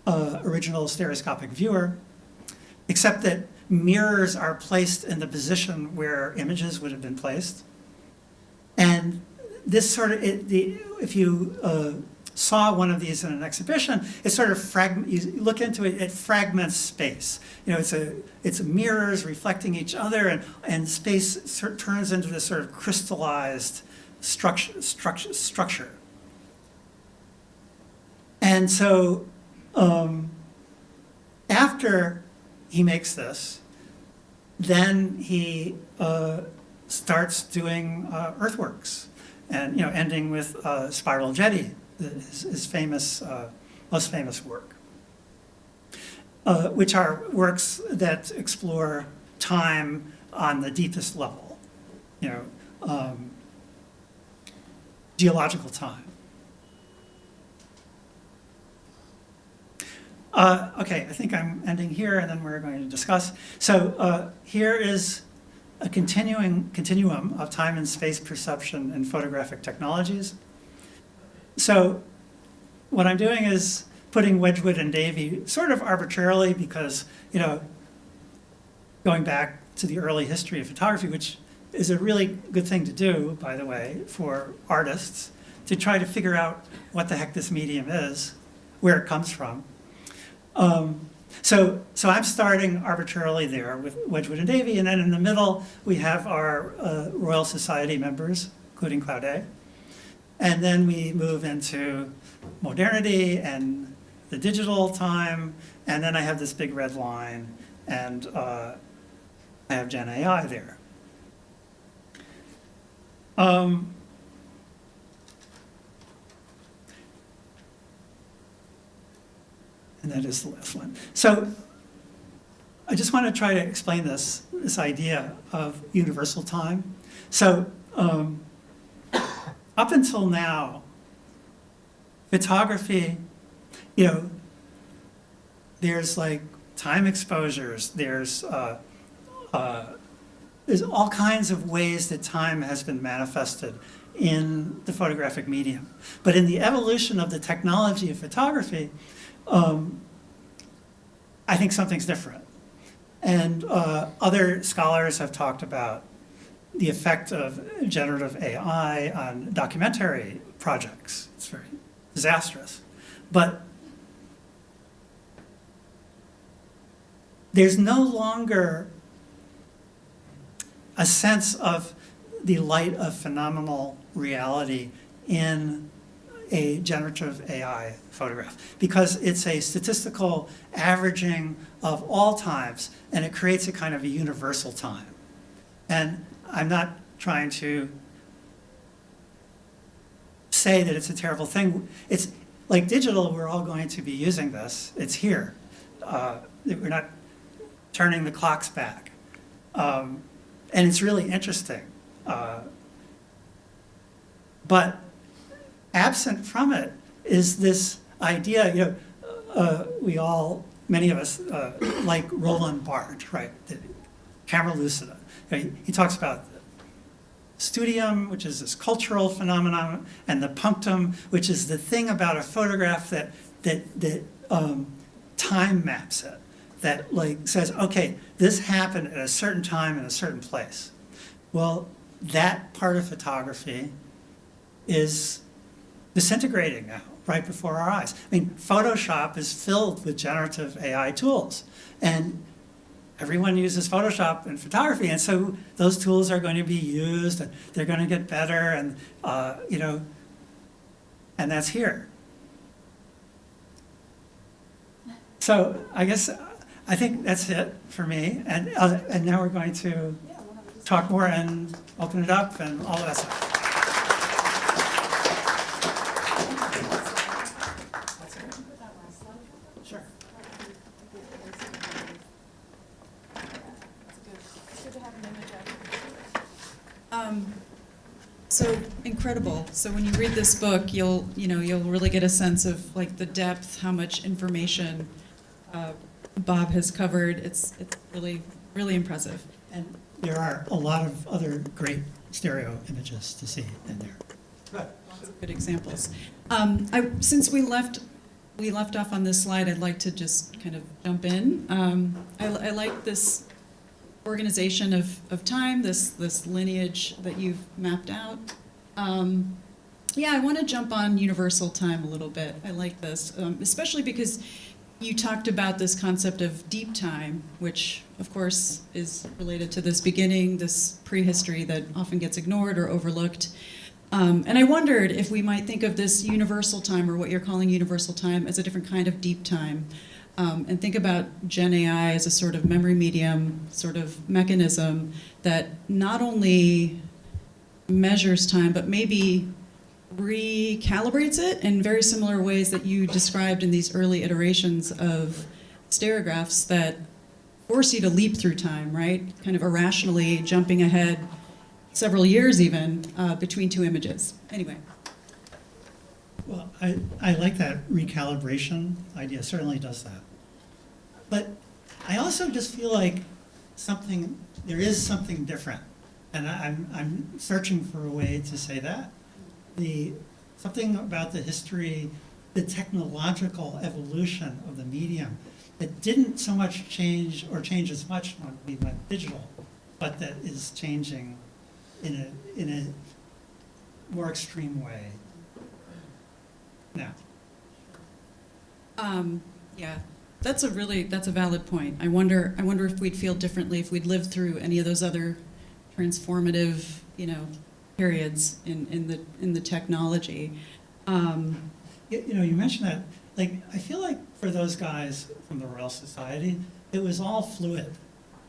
original stereoscopic viewer, except that mirrors are placed in the position where images would have been placed. And this sort of, if you saw one of these in an exhibition, it sort of you look into it, it fragments space. It's mirrors reflecting each other, and space turns into this sort of crystallized structure. And so after he makes this, then he starts doing earthworks, and ending with Spiral Jetty, his famous, most famous work, which are works that explore time on the deepest level, geological time. Okay, I think I'm ending here, and then we're going to discuss. So here is a continuum of time and space perception in photographic technologies. So what I'm doing is putting Wedgwood and Davy sort of arbitrarily, because, going back to the early history of photography, which is a really good thing to do, by the way, for artists, to try to figure out what the heck this medium is, where it comes from. So I'm starting arbitrarily there with Wedgwood and Davy, and then in the middle we have our Royal Society members, including Claudet. And then we move into modernity and the digital time, and then I have this big red line, and I have Gen AI there. And that is the last one. So I just want to try to explain this idea of universal time. So up until now, photography, there's like time exposures, there's all kinds of ways that time has been manifested in the photographic medium. But in the evolution of the technology of photography, I think something's different. And other scholars have talked about the effect of generative AI on documentary projects. It's very disastrous. But there's no longer a sense of the light of phenomenal reality in a generative AI photograph, because it's a statistical averaging of all times, and it creates a kind of a universal time. And I'm not trying to say that it's a terrible thing. It's like digital, we're all going to be using this. It's here. We're not turning the clocks back. And it's really interesting. But absent from it is this idea, many of us like Roland Barthes, right? The camera lucida. He talks about the studium, which is this cultural phenomenon, and the punctum, which is the thing about a photograph that time maps it, that like says, okay, this happened at a certain time in a certain place. Well, that part of photography is disintegrating now, right before our eyes. I mean, Photoshop is filled with generative AI tools, and everyone uses Photoshop in photography, and so those tools are going to be used, and they're going to get better, and and that's here. So I think that's it for me, and now we're going to talk more and open it up and all of that stuff. Sure. So incredible. So when you read this book, you'll really get a sense of like the depth, how much information Bob has covered. It's really, really impressive. And there are a lot of other great stereo images to see in there. Lots of good examples. Since we left off on this slide, I'd like to just kind of jump in. I like this organization of time, this lineage that you've mapped out. I want to jump on universal time a little bit. I like this, especially because you talked about this concept of deep time, which of course is related to this beginning, this prehistory that often gets ignored or overlooked. And I wondered if we might think of this universal time, or what you're calling universal time, as a different kind of deep time. And think about Gen AI as a sort of memory medium, sort of mechanism that not only measures time, but maybe recalibrates it in very similar ways that you described in these early iterations of stereographs that force you to leap through time, right? Kind of irrationally jumping ahead several years even between two images. Anyway. Well, I like that recalibration idea, certainly does that. But I also just feel like there is something different. And I'm searching for a way to say that. Something about the history, the technological evolution of the medium that didn't so much change as much when we went digital, but that is changing in a more extreme way now. Yeah, that's a valid point. I wonder if we'd feel differently if we'd lived through any of those other transformative, periods in the technology. You mentioned that, like, I feel like for those guys from the Royal Society, it was all fluid,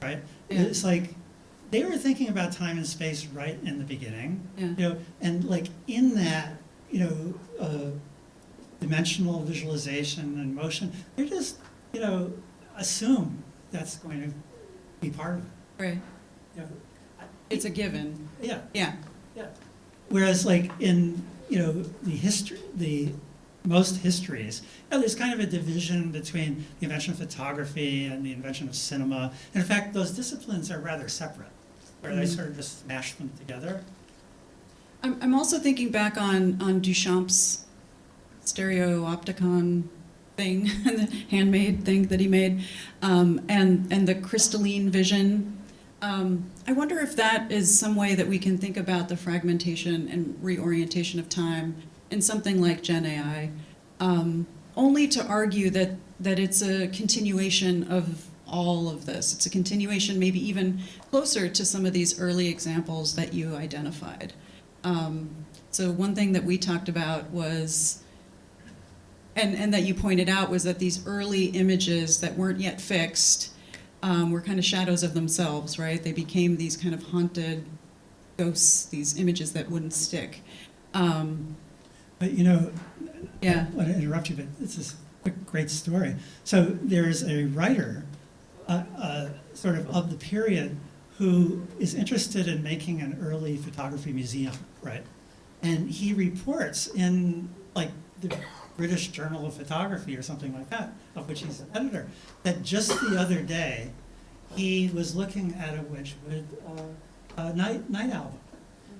right? Yeah. It's like, they were thinking about time and space right in the beginning, Yeah. And like in that, dimensional visualization and motion, they're just, assume that's going to be part of it. Right. You know, It's a given. yeah. Yeah. Yeah. Whereas like in, most histories, there's kind of a division between the invention of photography and the invention of cinema. And in fact, those disciplines are rather separate, where they sort of just smash them together. I'm also thinking back on Duchamp's stereoopticon thing, the handmade thing that he made, and the crystalline vision. I wonder if that is some way that we can think about the fragmentation and reorientation of time in something like Gen AI, only to argue that it's a continuation of all of this. It's a continuation, maybe even closer to some of these early examples that you identified. So one thing that we talked about was, and that you pointed out, was that these early images that weren't yet fixed were kind of shadows of themselves, right? They became these kind of haunted ghosts, these images that wouldn't stick. But Yeah. I want to interrupt you, but this is a great story. So there's a writer, sort of the period, who is interested in making an early photography museum, right? And he reports in like the British Journal of Photography or something like that, of which he's an editor, that just the other day he was looking at a Wedgwood night album.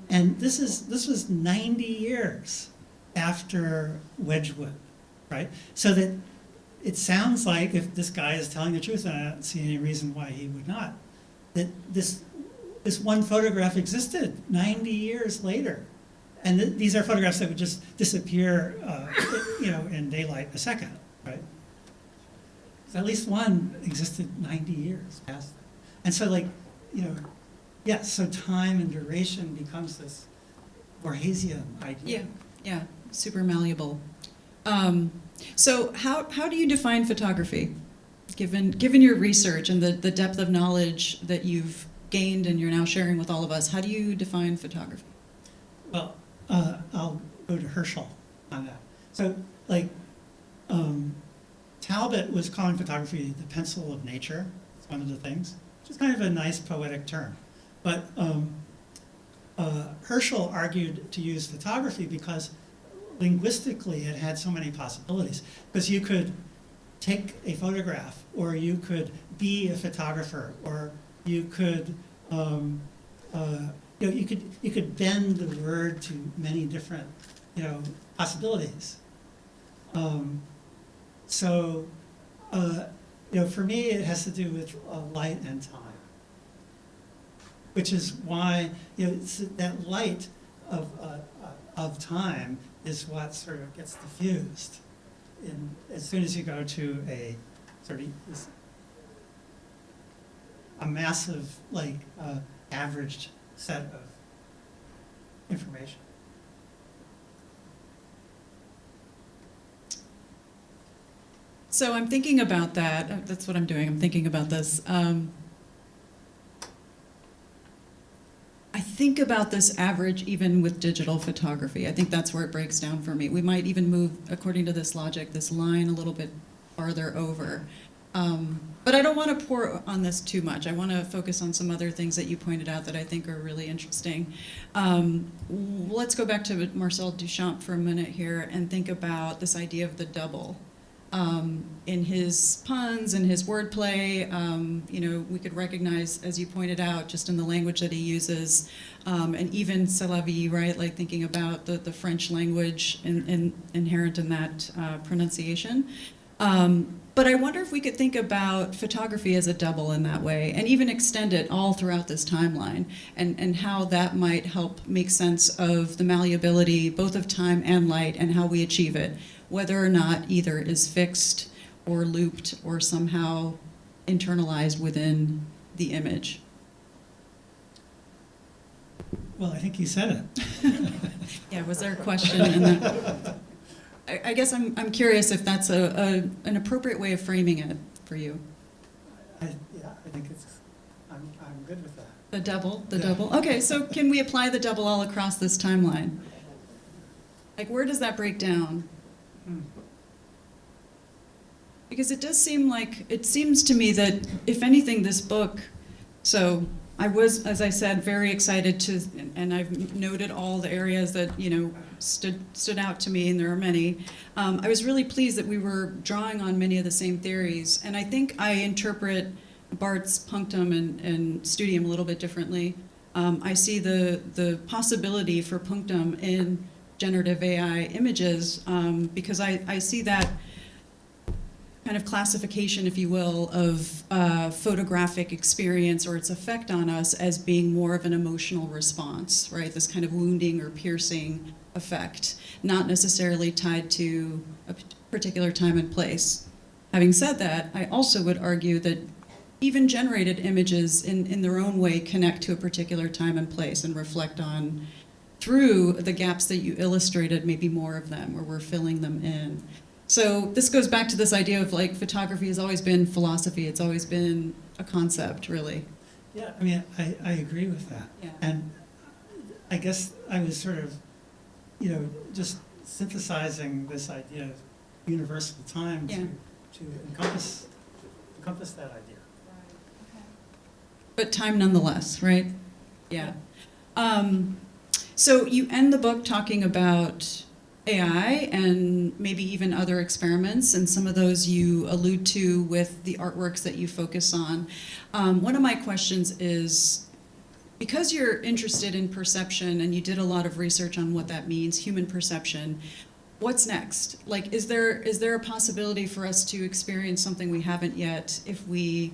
And this was 90 years after Wedgwood, right? So that it sounds like, if this guy is telling the truth, and I don't see any reason why he would not, that this one photograph existed 90 years later. And these are photographs that would just disappear, in daylight a second, right? So at least one existed 90 years past that. And so so time and duration becomes this Borgesian idea. Yeah, super malleable. So how do you define photography? Given your research and the depth of knowledge that you've gained and you're now sharing with all of us, how do you define photography? Well, I'll go to Herschel on that. So, Talbot was calling photography the pencil of nature. It's one of the things, which is kind of a nice poetic term. But Herschel argued to use photography because linguistically it had so many possibilities. Because you could take a photograph, or you could be a photographer, or you could you could bend the word to many different possibilities. For me, it has to do with light and time, which is why that light of time is what sort of gets diffused as soon as you go to a sort of a massive averaged set of information. So I'm thinking about that. That's what I'm doing. I'm thinking about this. I think about this average even with digital photography. I think that's where it breaks down for me. We might even move, according to this logic, this line a little bit farther over. But I don't want to pour on this too much. I want to focus on some other things that you pointed out that I think are really interesting. Let's go back to Marcel Duchamp for a minute here and think about this idea of the double. In his puns and his wordplay, we could recognize, as you pointed out, just in the language that he uses, and even c'est la vie, right? Like thinking about the French language inherent in that pronunciation. But I wonder if we could think about photography as a double in that way, and even extend it all throughout this timeline, and how that might help make sense of the malleability, both of time and light, and how we achieve it, whether or not either is fixed or looped or somehow internalized within the image. Well, I think you said it. Yeah, was there a question in that? I guess I'm curious if that's an appropriate way of framing it for you. I think I'm good with that. The double, the Yeah. double. Okay, so can we apply the double all across this timeline? Like, where does that break down? Hmm. Because it seems to me that, if anything, this book, so I was, as I said, very excited to, and I've noted all the areas that, stood out to me, and there are many. I was really pleased that we were drawing on many of the same theories, and I think I interpret Barth's punctum and studium a little bit differently. I see the possibility for punctum in generative AI images, because I see that kind of classification, if you will, of photographic experience or its effect on us as being more of an emotional response, right? This kind of wounding or piercing effect, not necessarily tied to a particular time and place. Having said that, I also would argue that even generated images in their own way connect to a particular time and place and reflect on, through the gaps that you illustrated, maybe more of them, or we're filling them in. So this goes back to this idea of, like, photography has always been philosophy. It's always been a concept, really. Yeah, I mean, I agree with that. Yeah. And I guess I was sort of, just synthesizing this idea of universal time Yeah. to encompass that idea. But time nonetheless, right? Yeah. So you end the book talking about AI and maybe even other experiments, and some of those you allude to with the artworks that you focus on. One of my questions is, because you're interested in perception and you did a lot of research on what that means, human perception, what's next? Like, is there a possibility for us to experience something we haven't yet if we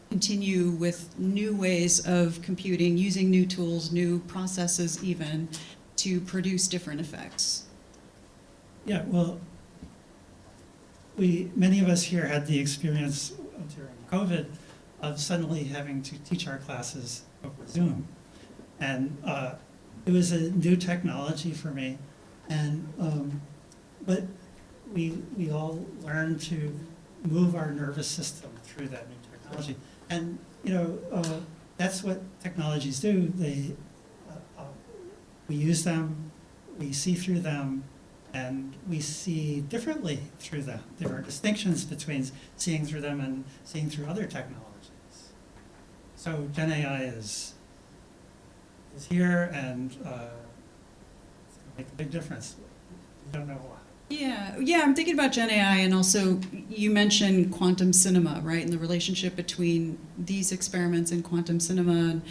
continue with new ways of computing, using new tools, new processes even, to produce different effects? Yeah, well, many of us here had the experience during COVID of suddenly having to teach our classes over Zoom. And it was a new technology for me. And but we all learned to move our nervous system through that new technology. And that's what technologies do. We use them, we see through them, and we see differently through them. There are distinctions between seeing through them and seeing through other technologies. So Gen AI is here, and it's going to make a big difference. We don't know why. Yeah, I'm thinking about Gen AI, and also you mentioned quantum cinema, right? And the relationship between these experiments and quantum cinema,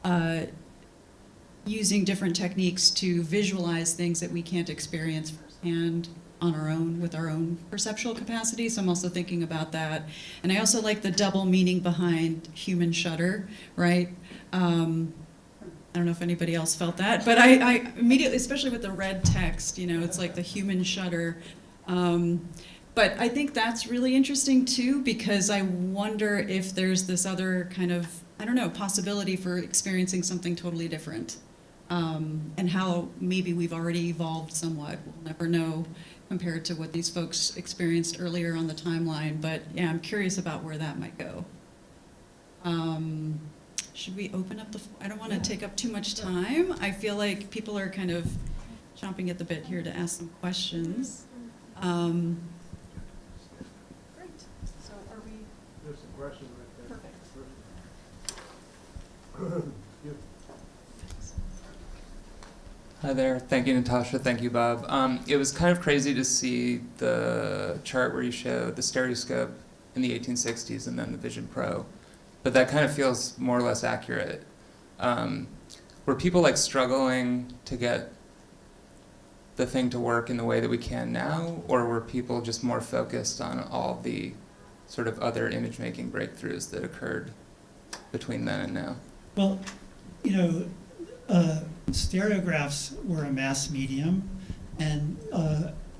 and using different techniques to visualize things that we can't experience firsthand on our own with our own perceptual capacity. So I'm also thinking about that. And I also like the double meaning behind human shudder, right? I don't know if anybody else felt that, but I immediately, especially with the red text, it's like the human shudder. But I think that's really interesting too, because I wonder if there's this other kind of, possibility for experiencing something totally different. And how maybe we've already evolved somewhat. We'll never know compared to what these folks experienced earlier on the timeline. But yeah, I'm curious about where that might go. Should we open up I don't want to take up too much time. I feel like people are kind of chomping at the bit here to ask some questions. Great. So are we? There's a question right there. Perfect. Hi there. Thank you, Natasha. Thank you, Bob. It was kind of crazy to see the chart where you showed the stereoscope in the 1860s and then the Vision Pro. But that kind of feels more or less accurate. Were people struggling to get the thing to work in the way that we can now, or were people just more focused on all the sort of other image-making breakthroughs that occurred between then and now? Well, stereographs were a mass medium, and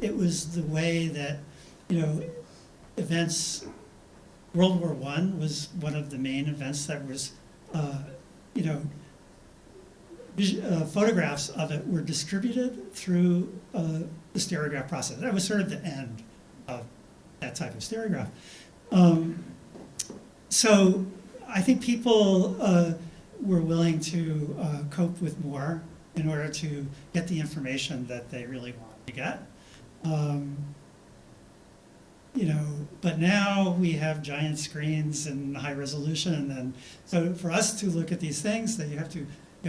it was the way that, events. World War I was one of the main events that was, photographs of it were distributed through the stereograph process. That was sort of the end of that type of stereograph. So I think people were willing to cope with more in order to get the information that they really wanted to get. But now we have giant screens and high resolution, and so for us to look at these things that you have to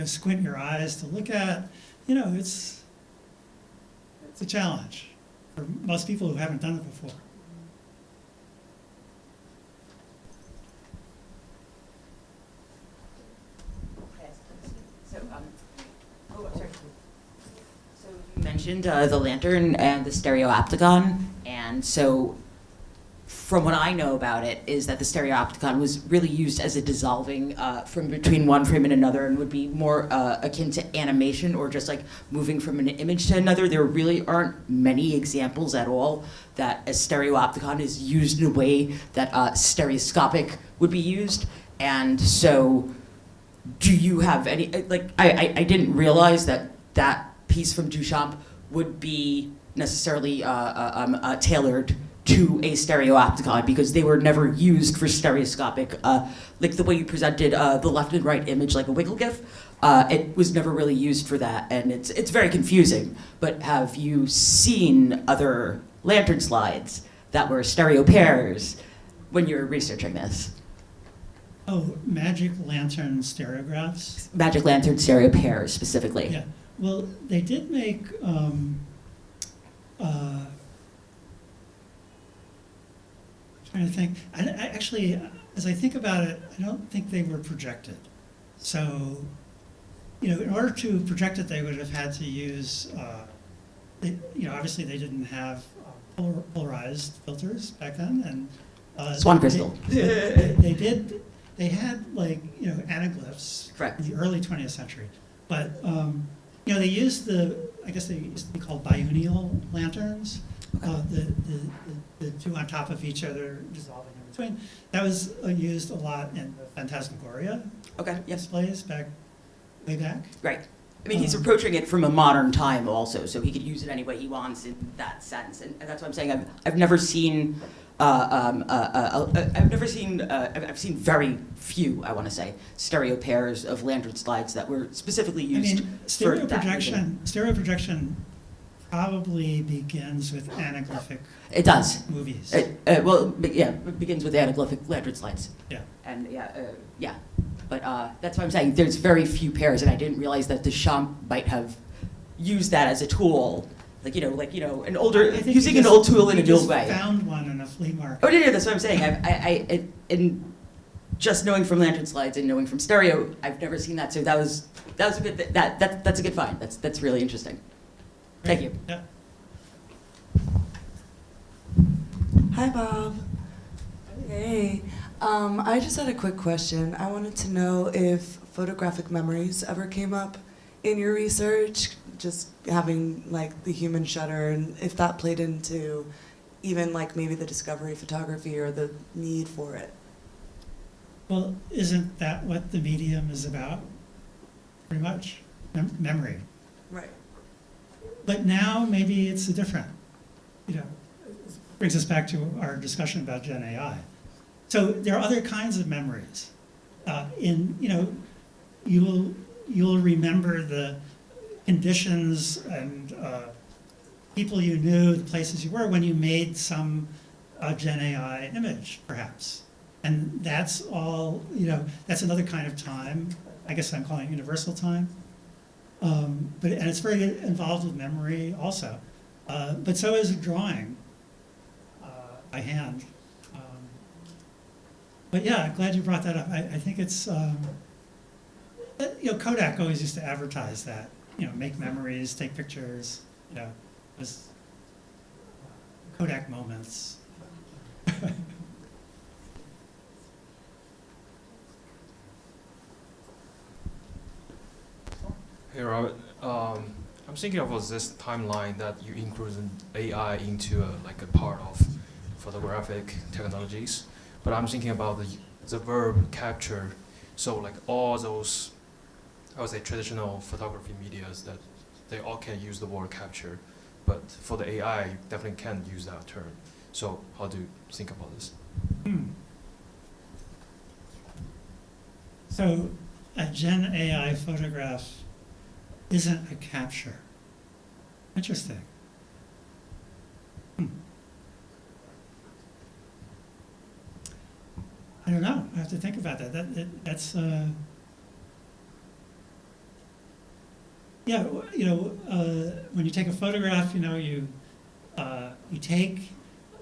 squint your eyes to look at, it's a challenge for most people who haven't done it before. You mentioned the lantern and the stereopticon, and so from what I know about it is that the stereopticon was really used as a dissolving from between one frame and another, and would be more akin to animation or just like moving from an image to another. There really aren't many examples at all that a stereopticon is used in a way that stereoscopic would be used. And so do you have any, like, I didn't realize that that piece from Duchamp would be necessarily tailored to a stereopticon, because they were never used for stereoscopic. Like the way you presented the left and right image like a wiggle gif, it was never really used for that, and it's very confusing. But have you seen other lantern slides that were stereo pairs when you were researching this? Oh, magic lantern stereographs? Magic lantern stereo pairs specifically. Yeah, well, they did make trying to think. I actually, as I think about it, I don't think they were projected. So, in order to project it, they would have had to use, obviously they didn't have polarized filters back then, and Swan crystal. They had like anaglyphs. Correct. In the early 20th century, but they used I guess they used to be called biennial lanterns. The two on top of each other, dissolving in between. That was used a lot in the Phantasmagoria displays way back. Right. I mean, he's approaching it from a modern time also, so he could use it any way he wants in that sense. And that's what I'm saying. I've never seen. I've seen very few, I want to say, stereo pairs of lantern slides that were specifically used for that reason. Stereo projection probably begins with anaglyphic. It does. Movies. It begins with anaglyphic lantern slides. Yeah. And but that's what I'm saying. There's very few pairs, and I didn't realize that Duchamp might have used that as a tool. An older, using an old tool in a new way. I found one in a flea market. Oh, no, that's what I'm saying. In just knowing from lantern slides and knowing from stereo, I've never seen that. So that was a good, that's a good find. That's really interesting. Thank you. Yeah. Hi, Bob. Hey. I just had a quick question. I wanted to know if photographic memories ever came up in your research, just having like the human shutter, and if that played into even like maybe the discovery of photography or the need for it. Well, isn't that what the medium is about? Pretty much, memory. Right. But now maybe it's a different, brings us back to our discussion about Gen AI. So there are other kinds of memories. You'll remember the conditions and people you knew, the places you were when you made some Gen AI image, perhaps. And that's all, that's another kind of time. I guess I'm calling it universal time. And it's very involved with memory also. But so is drawing by hand. But yeah, I'm glad you brought that up. I think it's, Kodak always used to advertise that, make memories, take pictures, was Kodak moments. Hey Robert, I'm thinking of this timeline that you included AI into like a part of photographic technologies, but I'm thinking about the verb capture. So like all those I would say, traditional photography medias that they all can use the word capture, but for the AI, you definitely can't use that term. So how do you think about this? So a Gen AI photograph isn't a capture. Interesting. I don't know. I have to think about that. That's yeah. When you take a photograph, you take,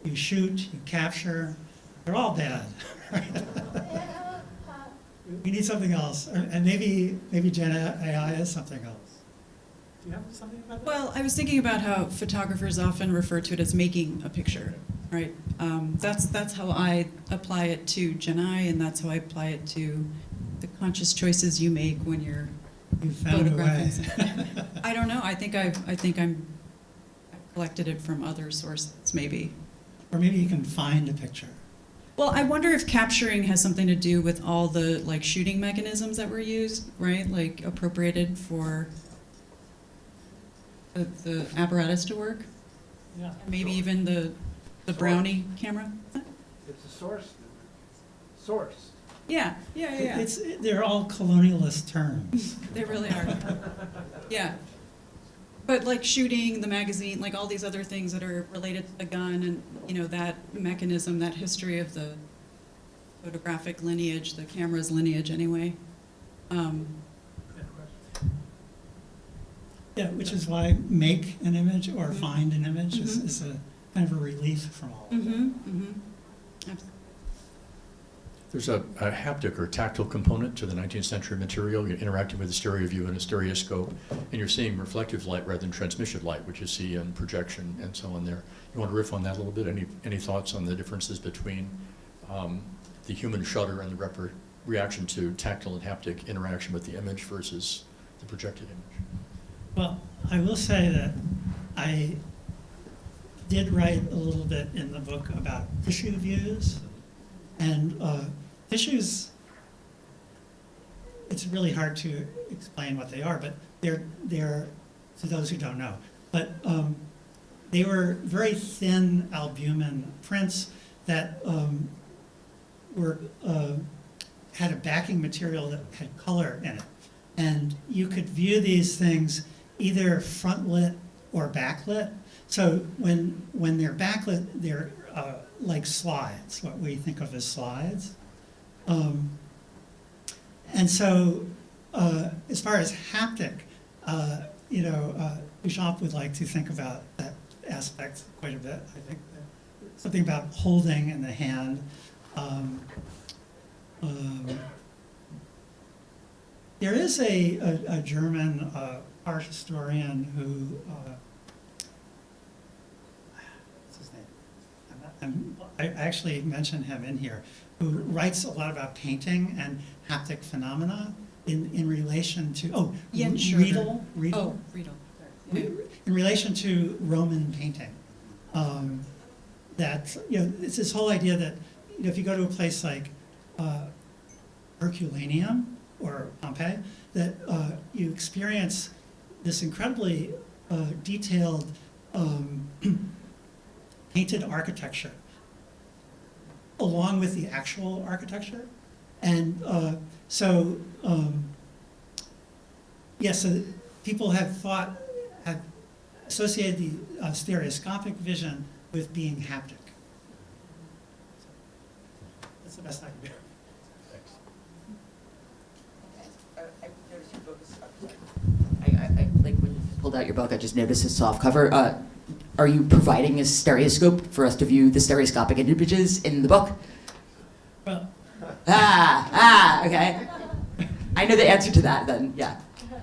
you shoot, you capture. They're all bad. We need something else, and maybe Gen AI is something else. Do you have something about that? Well, I was thinking about how photographers often refer to it as making a picture, right? That's how I apply it to Gen AI, and that's how I apply it to the conscious choices you make when you're You found a way. photographing. I don't know. I think I've collected it from other sources, maybe. Or maybe you can find a picture. Well, I wonder if capturing has something to do with all the shooting mechanisms that were used, right? Like appropriated for the apparatus to work. Yeah. Maybe even the Brownie camera. It's a source. Source. Yeah. They're all colonialist terms. They really are. Yeah. But shooting, the magazine, all these other things that are related to the gun and, that mechanism, that history of the photographic lineage, the camera's lineage anyway. Yeah, which is why make an image or find an image is a kind of a relief from all of that. Absolutely. There's a haptic or tactile component to the 19th century material. You're interacting with a stereo view and a stereoscope, and you're seeing reflective light rather than transmission light, which you see in projection and so on there. You want to riff on that a little bit? Any thoughts on the differences between the human shutter and the reaction to tactile and haptic interaction with the image versus the projected image? Well, I will say that I did write a little bit in the book about tissue views. And tissues, it's really hard to explain what they are, but they're to those who don't know. But they were very thin albumin prints that had a backing material that had color in it. And you could view these things either front lit or backlit. So when they're backlit, they're like slides, what we think of as slides. And so as far as haptic, Duchamp would like to think about that aspect quite a bit. I think something about holding in the hand. There is a German art historian who, what's his name? I actually mentioned him in here, who writes a lot about painting and haptic phenomena in relation to, Riedel. Oh, Riedel. Yeah. In relation to Roman painting. It's this whole idea that, if you go to a place like Herculaneum or Pompeii, that you experience this incredibly detailed painted architecture along with the actual architecture. And so people have associated the stereoscopic vision with being haptic. That's the best I can do. I noticed your book I like when you pulled out your book, I just noticed a soft cover. Are you providing a stereoscope for us to view the stereoscopic images in the book? Well, okay. I know the answer to that then, yeah.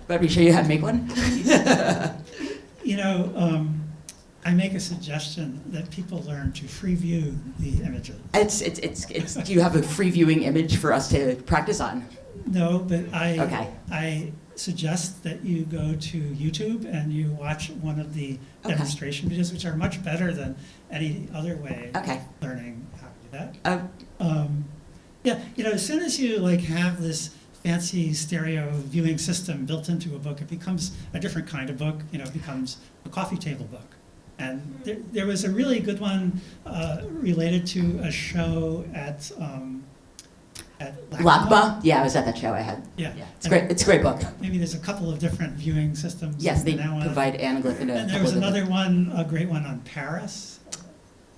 But we show you how to make one? I make a suggestion that people learn to free view the images. It's. Do you have a free viewing image for us to practice on? No, but Okay. I suggest that you go to YouTube and you watch one of the demonstration videos, which are much better than any other way of learning how to do that. As soon as you have this fancy stereo viewing system built into a book, it becomes a different kind of book. You know, it becomes a coffee table book. And there was a really good one related to a show at LACMA? Yeah, I was at that show. I had. Yeah. It's great. It's a great book. Maybe there's a couple of different viewing systems. Yes, they now on. provide anaglyph and And there was another one, a great one on Paris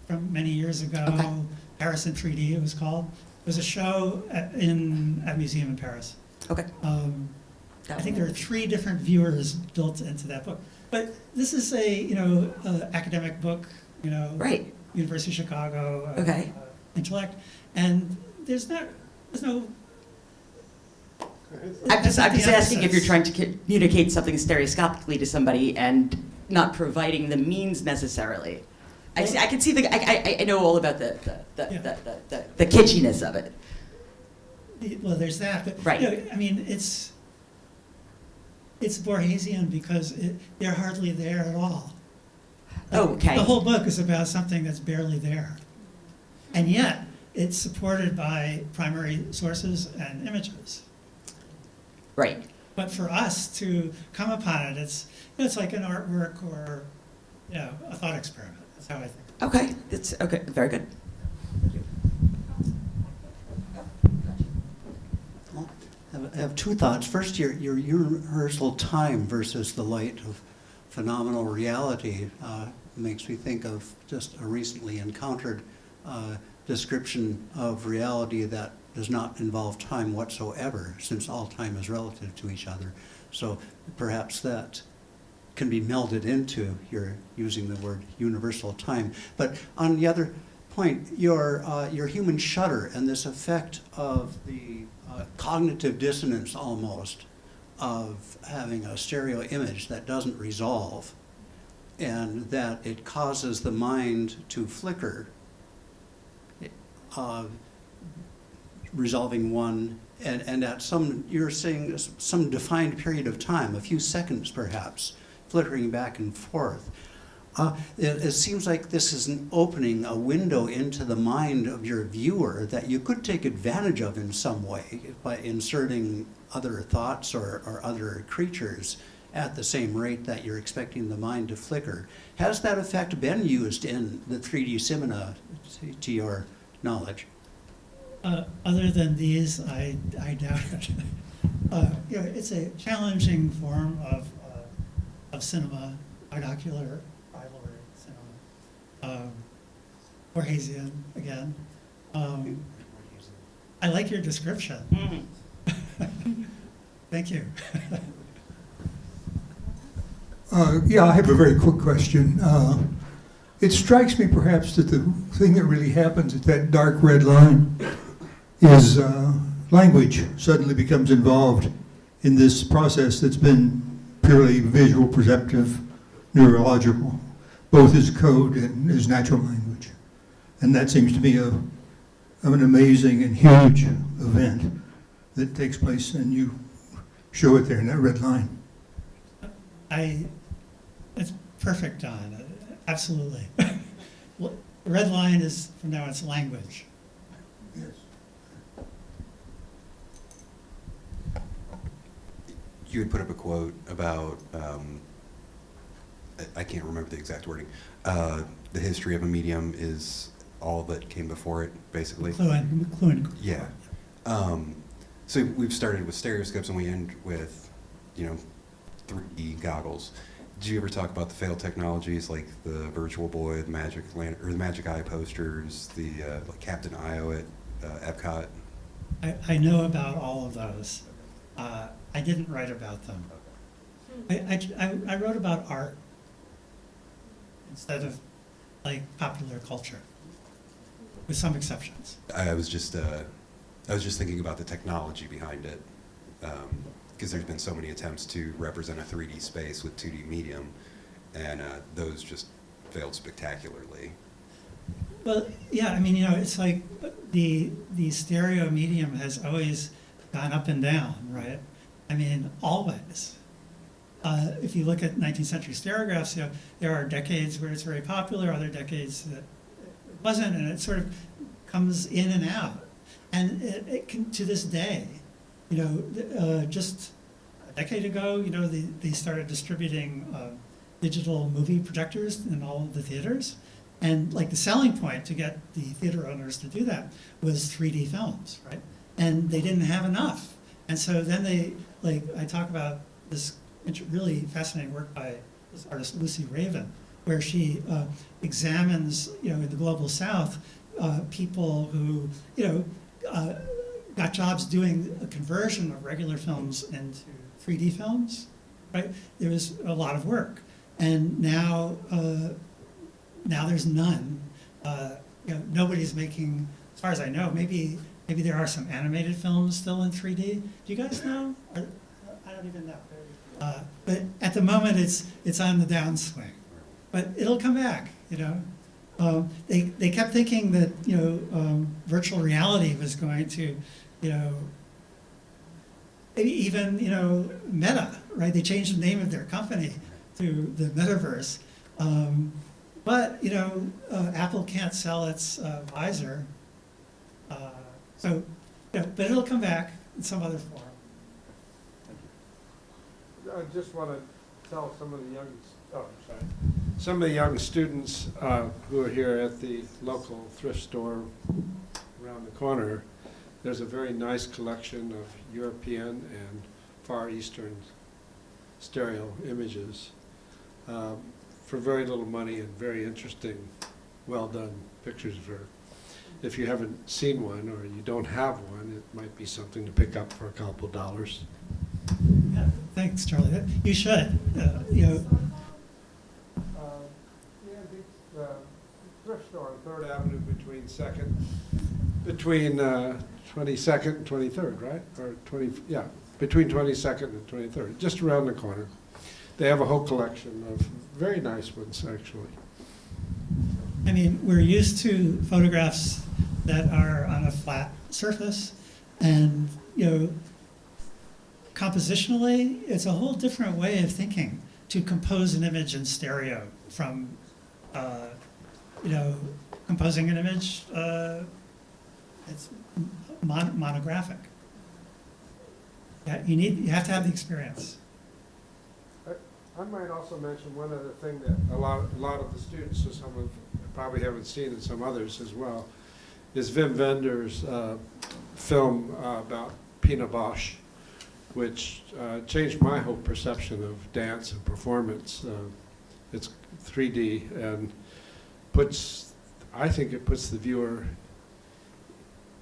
from many years ago. Okay. Paris in 3D, it was called. It was a show at a museum in Paris. Okay. I think there are 3 different viewers built into that book. But this is a academic book, Right. University of Chicago, Okay. Intellect, and there's no. I'm just asking if emphasis. you're trying to communicate something stereoscopically to somebody and not providing the means necessarily. I can see I know all about the kitschiness of it. Well, there's that, but Right. I mean, it's Borgesian because they're hardly there at all. Okay. The whole book is about something that's barely there, and yet it's supported by primary sources and images. Right. But for us to come upon it, it's like an artwork or a thought experiment. That's how I think. Okay. That's okay. Very good. I have 2 thoughts. First, your universal time versus the light of phenomenal reality makes me think of just a recently encountered description of reality that does not involve time whatsoever, since all time is relative to each other. So perhaps that can be melded into your using the word universal time. But on the other point, your human shudder and this effect of the cognitive dissonance almost of having a stereo image that doesn't resolve and that it causes the mind to flicker, resolving one, and at you're saying some defined period of time, a few seconds perhaps, flickering back and forth. It seems like this is an opening, a window into the mind of your viewer that you could take advantage of in some way by inserting other thoughts or other creatures at the same rate that you're expecting the mind to flicker. Has that effect been used in the 3D cinema, to your knowledge? Other than these, I doubt it. It's a challenging form of cinema, binocular rivalry cinema. Borgesian, again. I like your description. Thank you. Yeah, I have a very quick question. It strikes me perhaps that the thing that really happens at that dark red line is language suddenly becomes involved in this process that's been purely visual, perceptive, neurological, both as code and as natural language. And that seems to be an amazing and huge event that takes place, and you show it there in that red line. It's perfect, Don. Absolutely. Red line is, from now, it's language. Yes. You had put up a quote about, I can't remember the exact wording, the history of a medium is all that came before it, basically. Fluent. Yeah. So we've started with stereoscopes and we end with, 3D goggles. Did you ever talk about the failed technologies like the Virtual Boy, the Magic Lantern, or the Magic Eye posters, the like Captain IO at Epcot? I know about all of those. I didn't write about them. I wrote about art instead of like popular culture, with some exceptions. I was just thinking about the technology behind it, because there's been so many attempts to represent a 3D space with 2D medium, and those just failed spectacularly. Well, yeah, I mean, it's like the stereo medium has always gone up and down, right? I mean, always. If you look at 19th century stereographs, there are decades where it's very popular, other decades that it wasn't, and it sort of comes in and out. And it can, to this day, just a decade ago, they started distributing digital movie projectors in all of the theaters. And like the selling point to get the theater owners to do that was 3D films, right? And they didn't have enough. And so then I talk about this really fascinating work by this artist Lucy Raven, where she examines, in the global South, people who, got jobs doing a conversion of regular films into 3D films, right? There was a lot of work. And now there's none. Nobody's making, as far as I know, maybe there are some animated films still in 3D. Do you guys know? I don't even know. But at the moment, it's on the downswing. But it'll come back, They kept thinking that, virtual reality was going to, even, Meta, right? They changed the name of their company to the Metaverse. But, Apple can't sell its visor. But it'll come back in some other form. I just want to tell some of the young students who are here at the local thrift store around the corner. There's a very nice collection of European and Far Eastern stereo images for very little money and very interesting, well done pictures. If you haven't seen one or you don't have one, it might be something to pick up for a couple dollars. Yeah, thanks, Charlie. You should. The thrift store on 3rd Avenue between 22nd and 23rd, right? Or between 22nd and 23rd, just around the corner. They have a whole collection of very nice ones, actually. I mean, we're used to photographs that are on a flat surface, and compositionally, it's a whole different way of thinking to compose an image in stereo from, composing an image. It's monographic. Yeah, you have to have the experience. I might also mention one other thing that a lot of the students, so some of probably haven't seen, and some others as well, is Wim Wenders' film about Pina Bausch, which changed my whole perception of dance and performance. It's 3D and I think it puts the viewer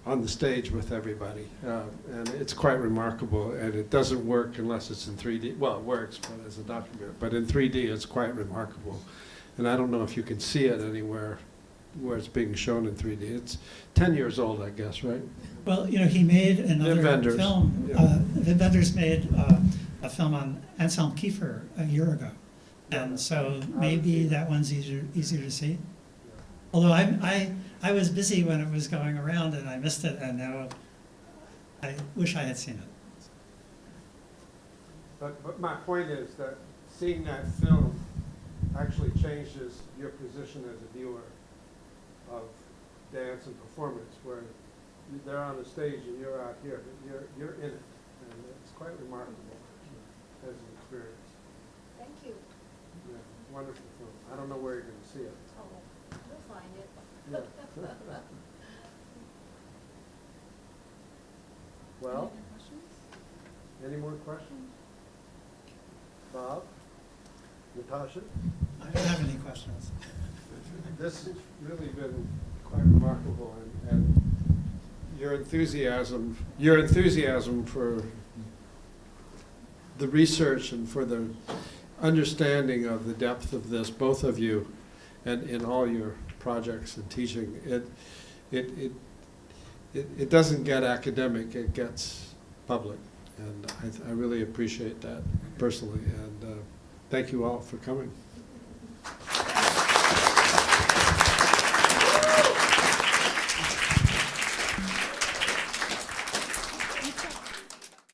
on the stage with everybody. And it's quite remarkable, and it doesn't work unless it's in 3D. Well, it works but as a document, but in 3D it's quite remarkable. And I don't know if you can see it anywhere where it's being shown in 3D. It's 10 years old, I guess, right? Well, he made another film. Yeah. Wim Wenders made a film on Anselm Kiefer a year ago. And so maybe that one's easier to see. Although I was busy when it was going around and I missed it, and now I wish I had seen it. But my point is that seeing that film actually changes your position as a viewer of dance and performance, where they're on the stage and you're out here, but you're in it, and it's quite remarkable as an experience. Thank you. Yeah, wonderful film. I don't know where you're going to see it. Oh, we'll find it. Yeah. Well, any more questions? Bob? Natasha? I don't have any questions. This has really been quite remarkable, and your enthusiasm for the research and for the understanding of the depth of this, both of you, and in all your projects and teaching, it doesn't get academic, it gets public, and I really appreciate that personally, and thank you all for coming.